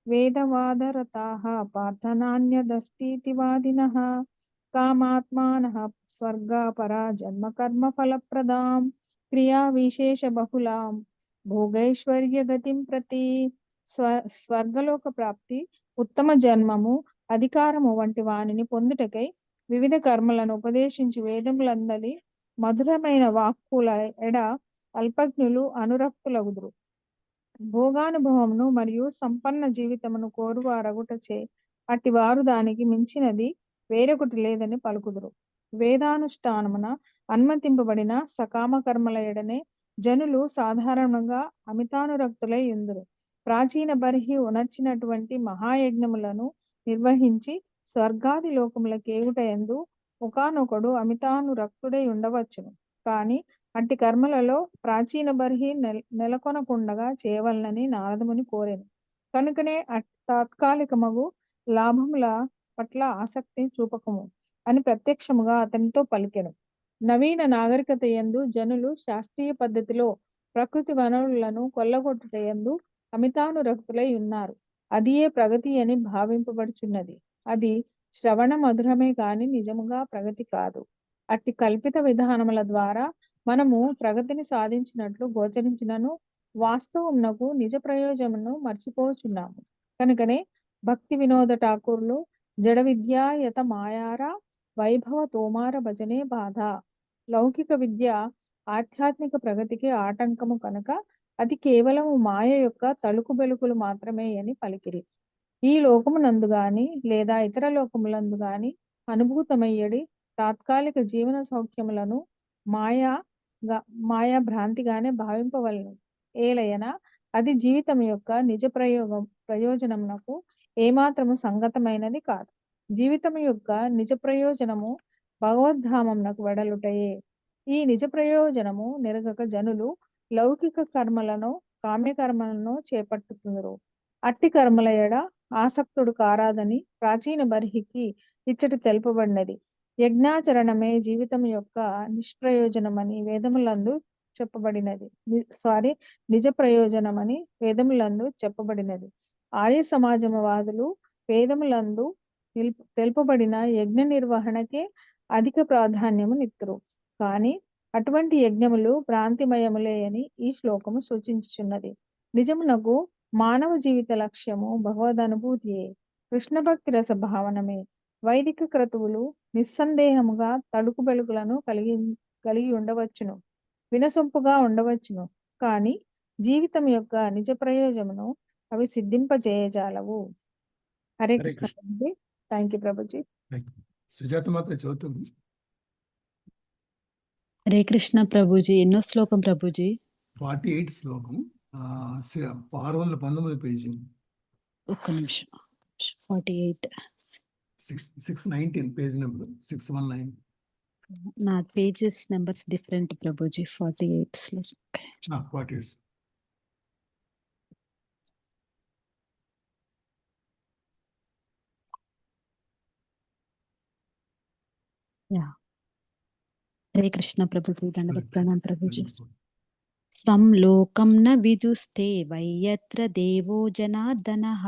వేదవాదరతాః పార్థనాన్యదస్तीति వాదినః కామాత్మానః స్వర్గాపరా జన్మకర్మ ఫలప్రదాం క్రియా విశేష బహుళాం భోగైశ్వర్య గతిం ప్రతి స్వర్గలోక ప్రాప్తి, ఉత్తమ జన్మము, అధికారము వంటి వానిని పొందుటకై వివిధ కర్మలను ఉపదేశించి వేదములందలి మధురమైన వాక్కుల ఎడ అల్పజ్ఞులు అనురక్తులగుదురు. భోగానుభవమును మరియు సంపన్న జీవితమును కోరువారగుటచే అట్టి వారు దానికి మించినది వేరొకటి లేదని పలుకుదురు. వేదానుష్ఠానమున అనుమతింపబడిన సకామ కర్మల ఎడనే జనులు సాధారణంగా అమితానురక్తులై ఉందురు. ప్రాచీన బర్హి ఉనర్చినటువంటి మహాయజ్ఞములను నిర్వహించి స్వర్గాది లోకముల కేవుటయందు ఒకనొకడు అమితానురక్తుడై ఉండవచ్చును. కానీ అట్టి కర్మలలో ప్రాచీన బర్హి నెలకొనకుండగా చేయవలనని నారదముని కోరెను. కనుకనే తాత్కాలికమగు లాభముల పట్ల ఆసక్తి చూపకము అని ప్రత్యక్షముగా అతనితో పలికెను. నవీన నాగరికత యందు జనులు శాస్త్రీయ పద్ధతిలో ప్రకృతి వనరులను కొల్లగొట్టుటయందు అమితానురక్తులై ఉన్నారు. అదియే ప్రగతి అని భావింపబడుచున్నది. అది శ్రవణ మధురమే కాని నిజముగా ప్రగతి కాదు. అట్టి కల్పిత విధానముల ద్వారా మనము ప్రగతిని సాధించినట్లు గోచరించినను వాస్తవమునకు నిజ ప్రయోజనమును మర్చిపోచున్నాము. కనుకనే భక్తి వినోద ఠాకూర్లు జడ విద్యాయత మాయార వైభవ తోమార భజనే బాధ, లౌకిక విద్య ఆధ్యాత్మిక ప్రగతికి ఆటంకము కనుక అది కేవలము మాయ యొక్క తలుకు బెలుకులు మాత్రమే అని పలికిరి. ఈ లోకమునందు గాని లేదా ఇతర లోకములందు గాని అనుభూతమయ్యడి తాత్కాలిక జీవన సౌఖ్యములను మాయా భ్రాంతిగానే భావింపవలను. ఏలయన అది జీవితం యొక్క నిజ ప్రయోజనమునకు ఏమాత్రము సంగతమైనది కాదు. జీవితం యొక్క నిజ ప్రయోజనము భగవద్ధామమునకు వెడలుటయే. ఈ నిజ ప్రయోజనము నెరగక జనులు లౌకిక కర్మలను కామ్యకర్మలను చేపట్టుతున్నారు. అట్టి కర్మల ఎడ ఆసక్తుడు కారాదని ప్రాచీన బర్హికి ఇచ్చటి తెలుపబడినది. యజ్ఞాచరణమే జీవితం యొక్క నిష్ప్రయోజనమని వేదములందు చెప్పబడినది. నిజ ప్రయోజనమని వేదములందు చెప్పబడినది. ఆర్య సమాజవాదులు వేదములందు తెలుపబడిన యజ్ఞ నిర్వహణకే అధిక ప్రాధాన్యము నిత్తురు. కానీ అటువంటి యజ్ఞములు భ్రాంతిమయములే అని ఈ శ్లోకము సూచించుచున్నది. నిజమునకు మానవ జీవిత లక్ష్యము భగవదనుభూతియే, కృష్ణ భక్తి రస భావనమే. వైదిక క్రతువులు నిస్సందేహముగా తడుకు బెలుకులను కలిగి ఉండవచ్చును, వినసొంపుగా ఉండవచ్చును. కానీ జీవితం యొక్క నిజ ప్రయోజనమును అవి సిద్ధింపజేయజాలవు. హరే కృష్ణ ప్రభుజీ. Thank you Prabhuji. సుజాత మాత చదువుతుంది. హరే కృష్ణ ప్రభుజీ. ఎన్నో శ్లోకం ప్రభుజీ? 48 శ్లోకం, 619 పేజీ. ఒక్క నిమిషం. 48 619 పేజ్ నెంబర్ 619. నా pages numbers different Prabhuji. 48 48. Hare Krishna Prabhuji. దండవత్ ప్రణాం Prabhuji. స్వం లోకం న విదుస్తే వయ్యత్ర దేవో జనార్దనః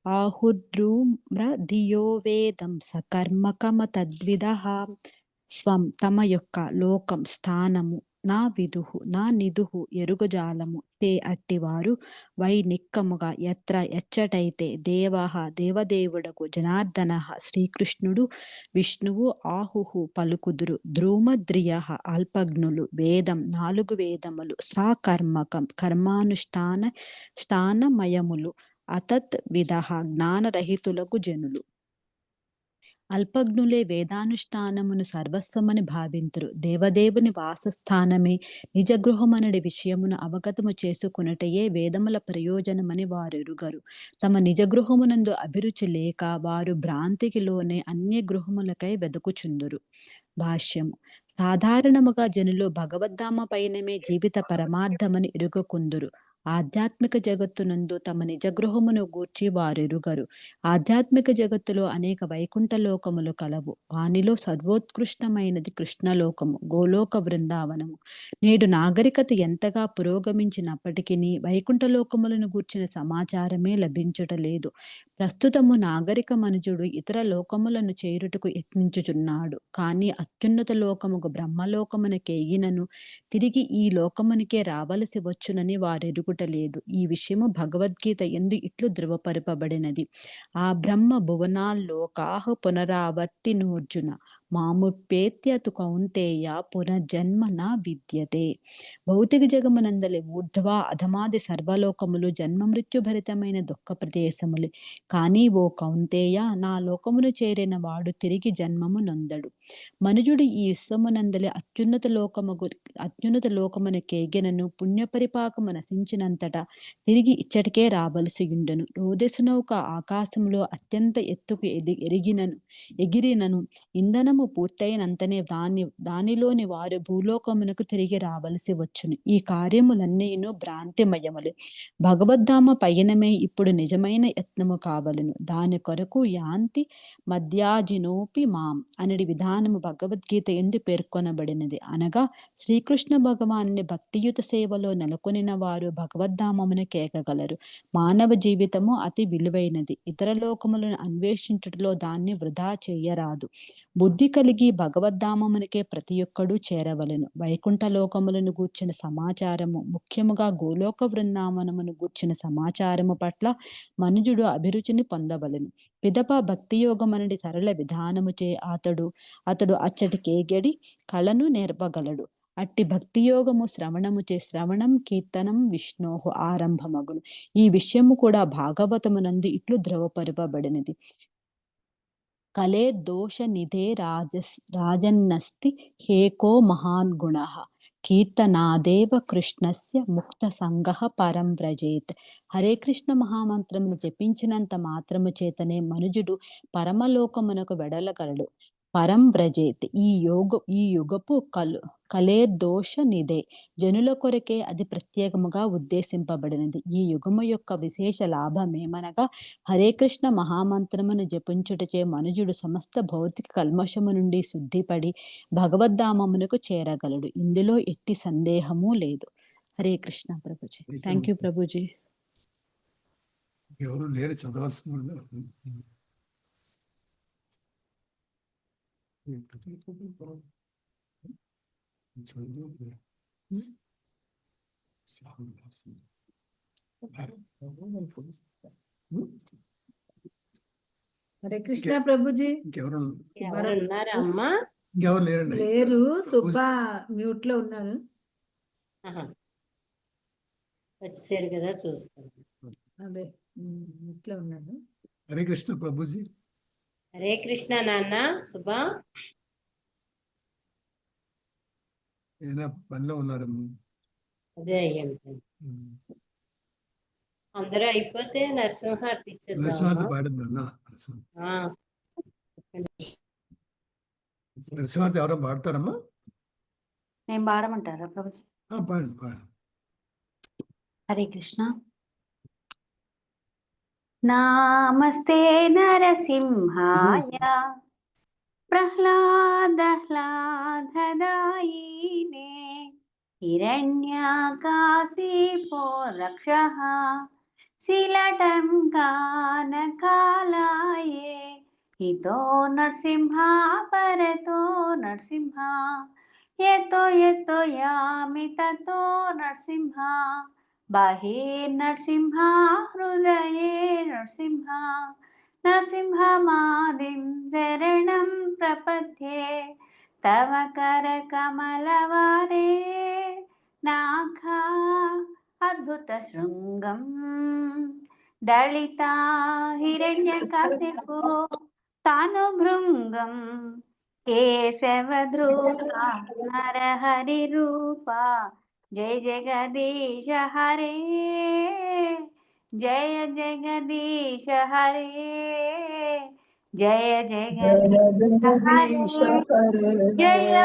ఆహుర్ధూమ్ర ధియో వేదం సకర్మకమ తద్విదః. స్వం తమ యొక్క లోకం స్థానము నా విదుహు నా నిదుహు ఎరుగజాలము తే అట్టివారు వై నిక్కముగా ఎత్ర ఎచ్చటైతే దేవః దేవదేవుడకు జనార్దనః శ్రీకృష్ణుడు విష్ణువు ఆహుహు పలుకుదురు ధ్రుమద్రియః అల్పజ్ఞులు వేదం 4 వేదములు సాకర్మకం స్థానమయములు అతత్ విదః జ్ఞానరహితులకు జనులు. అల్పజ్ఞులే వేదానుష్ఠానమును సర్వస్వమని భావింతురు. దేవదేవుని వాసస్థానమే నిజగృహమనడి విషయమును అవగతము చేసుకున్నటయే వేదముల ప్రయోజనమని వారు ఎరుగరు. తమ నిజగృహమునందు అభిరుచి లేక వారు భ్రాంతికి లోనే అన్య గృహములకై వెదకుచుందురు. భాష్యము. సాధారణముగా జనులు భగవద్ధామ పైనమే జీవిత పరమార్థమని ఎరుగకుందురు. ఆధ్యాత్మిక జగత్తునందు తమ నిజ గృహమును గూర్చి వారెరుగరు. ఆధ్యాత్మిక జగత్తులో అనేక వైకుంఠ లోకములు కలవు. వానిలో సర్వోత్కృష్టమైనది కృష్ణలోకము, గోలోక బృందావనము. నేడు నాగరికత ఎంతగా పురోగమించినప్పటికీ వైకుంఠ లోకములను గూర్చిన సమాచారమే లభించుటలేదు. ప్రస్తుతము నాగరిక మనుజుడు ఇతర లోకములను చేరుటకు యత్నించుచున్నాడు. కానీ అత్యున్నత లోకముకు బ్రహ్మలోకమునకేగినను తిరిగి ఈ లోకమునికే రావలసి వచ్చునని వారెరుగుటలేదు. ఈ విషయము భగవద్గీత యందు ఇట్లు ధృవపరపబడినది. ఆ బ్రహ్మ భువనాల్లోకాః పునరావర్తినోర్జున మాముపేత్యతు కౌంతేయ పునర్జన్మ నా విద్యతే. భౌతిక జగమునందలి ఊర్ధ్వ అధమాది సర్వలోకములు జన్మ మృత్యు భరితమైన దుఃఖ ప్రదేశములే. కానీ ఓ కౌంతేయ, నా లోకమును చేరిన వాడు తిరిగి జన్మము నొందడు. మనుజుడు ఈ విశ్వమునందలి అత్యున్నత లోకమున కేగినను పుణ్యపరిపాకము నశించినంతటా తిరిగి ఇచ్చటికే రావలసియుండెను. రోదసి నౌక ఆకాశములో అత్యంత ఎత్తుకు ఎగిరినను ఇంధనము పూర్తయినంతనే దానిలోని వారు భూలోకమునకు తిరిగి రావలసి వచ్చును. ఈ కార్యములన్నీను భ్రాంతిమయములే. భగవద్ధామ పయనమే ఇప్పుడు నిజమైన యత్నము కావలెను. దాని కొరకు యాంతి మధ్యాజినోపి మాం అనడి విధానము భగవద్గీత యందు పేర్కొనబడినది. అనగా శ్రీకృష్ణ భగవానుని భక్తియుత సేవలో నెలకొనిన వారు భగవద్ధామమును కేకగలరు. మానవ జీవితము అతి విలువైనది. ఇతర లోకములను అన్వేషించుటలో దాన్ని వృధా చేయరాదు. బుద్ధి కలిగి భగవద్ధామమునికే ప్రతి ఒక్కడూ చేరవలెను. వైకుంఠ లోకములను గూర్చిన సమాచారము, ముఖ్యముగా గోలోక బృందావనమును గూర్చిన సమాచారము పట్ల మనుజుడు అభిరుచిని పొందవలెను. పిదప భక్తియోగమనడి సరళ విధానముచే అతడు అచ్చటికేగడి కళను నేర్పగలడు. అట్టి భక్తియోగము శ్రవణం కీర్తనం విష్ణోహు ఆరంభమగును. ఈ విషయము కూడా భాగవతమునందు ఇట్లు ధృవపరపబడినది. కలే దోష నిధే రాజన్నస్తి హేకో మహాన్ గుణః కీర్తనాదేవ కృష్ణస్య ముక్త సంగః పరం వ్రజేత్. హరే కృష్ణ మహామంత్రమును జపించినంత మాత్రము చేతనే మనుజుడు పరమలోకమునకు వెడలగలడు. పరం వ్రజేత్. ఈ యుగపు కలేర్దోష నిధే, జనుల కొరకే అది ప్రత్యేకముగా ఉద్దేశింపబడినది. ఈ యుగము యొక్క విశేష లాభమేమనగా హరే కృష్ణ మహామంత్రమును జపించుటచే మనుజుడు సమస్త భౌతిక కల్మషము నుండి శుద్ధిపడి భగవద్ధామమునకు చేరగలడు. ఇందులో ఎట్టి సందేహము లేదు. హరే కృష్ణ ప్రభుజీ. Thank you Prabhuji. ఎవరు లేరు చదవాల్సిన వాళ్ళు. హరే కృష్ణ ప్రభుజీ. ఇంకెవరు ఉన్నారమ్మా? ఇంకెవరు లేరండి. లేరు. సుబ్బా మ్యూట్ లో ఉన్నారు. వచ్చారు కదా, చూస్తాను. అదే మ్యూట్ లో ఉన్నారు. హరే కృష్ణ ప్రభుజీ. హరే కృష్ణ నాన్న. సుబ్బా ఏదైనా పనిలో ఉన్నారమ్మా? అదే అయ్యండి. అందరూ అయిపోతే నరసింహార్తి నరసింహార్తి పాడద్దన్నా. నరసింహార్తి ఎవరో పాడతారమ్మా? నేను పాడమంటారా ప్రభుజీ? పాడండి పాడండి. హరే కృష్ణ. నమస్తే నరసింహాయ ప్రహ్లాదహ్లాదదాయినే హిరణ్యాకాశీపో రక్షః శిలటం కానకాలాయే హితో నరసింహ పరతో నరసింహ యతో యామి తతో నరసింహ బహిర్నరసింహ హృదయే నరసింహ నరసింహమాదిం శరణం ప్రపద్యే తవ కరకమలవారే నాఖా అద్భుత శృంగం దళితా హిరణ్యకశిపు తాను భృంగం కేశవధృతా నరహరి రూపా జయ జగదీశ హరే జయ జగదీశ హరే జయ జగదీశ హరే జయ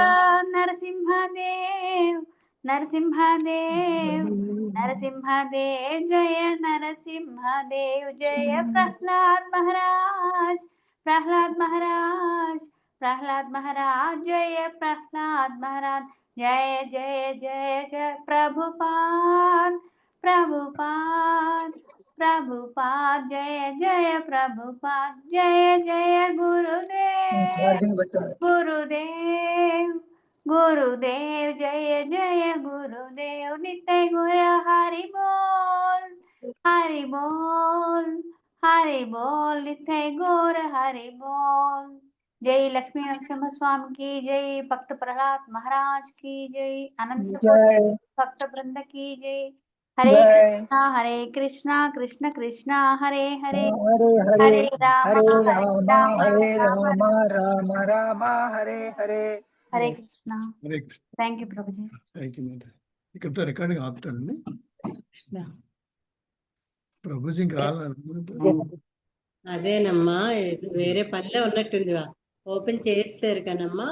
నరసింహదేవ్ నరసింహదేవ్ నరసింహదేవ్ జయ నరసింహదేవ్ జయ ప్రహ్లాద్ మహారాజ్ ప్రహ్లాద్ మహారాజ్ ప్రహ్లాద్ మహారాజ్ జయ ప్రహ్లాద్ మహారాజ్ జయ జయ జయ జయ ప్రభుపాద్ ప్రభుపాద్ ప్రభుపాద్ జయ జయ ప్రభుపాద్ జయ జయ గురుదేవ్ గురుదేవ్ गुरुदेव जय जय गुरुदेव नित्य गुर हरि बोल हरि बोल हरि बोल नित्य गुर हरि बोल। जय लक्ष्मी नरसिम्हा स्वामी की जय, भक्त प्रहलाद महाराज की जय, अनंत कोटि भक्त वृंद की जय। हरे कृष्णा कृष्ण कृष्णा हरे हरे हरे हरे राम हरे Ram Ram Ram Ram Hare Hare Hare Krishna. Hare Krishna. Thank you Prabhuji. Thank you మాత. ఇక్కడితో రికార్డింగ్ ఆపుతానండి. ప్రభుజీ ఇంక రాలేదు. అదేనమ్మా, వేరే పనిలో ఉన్నట్టుందిగా, ఓపెన్ చేస్తారు కనమ్మా.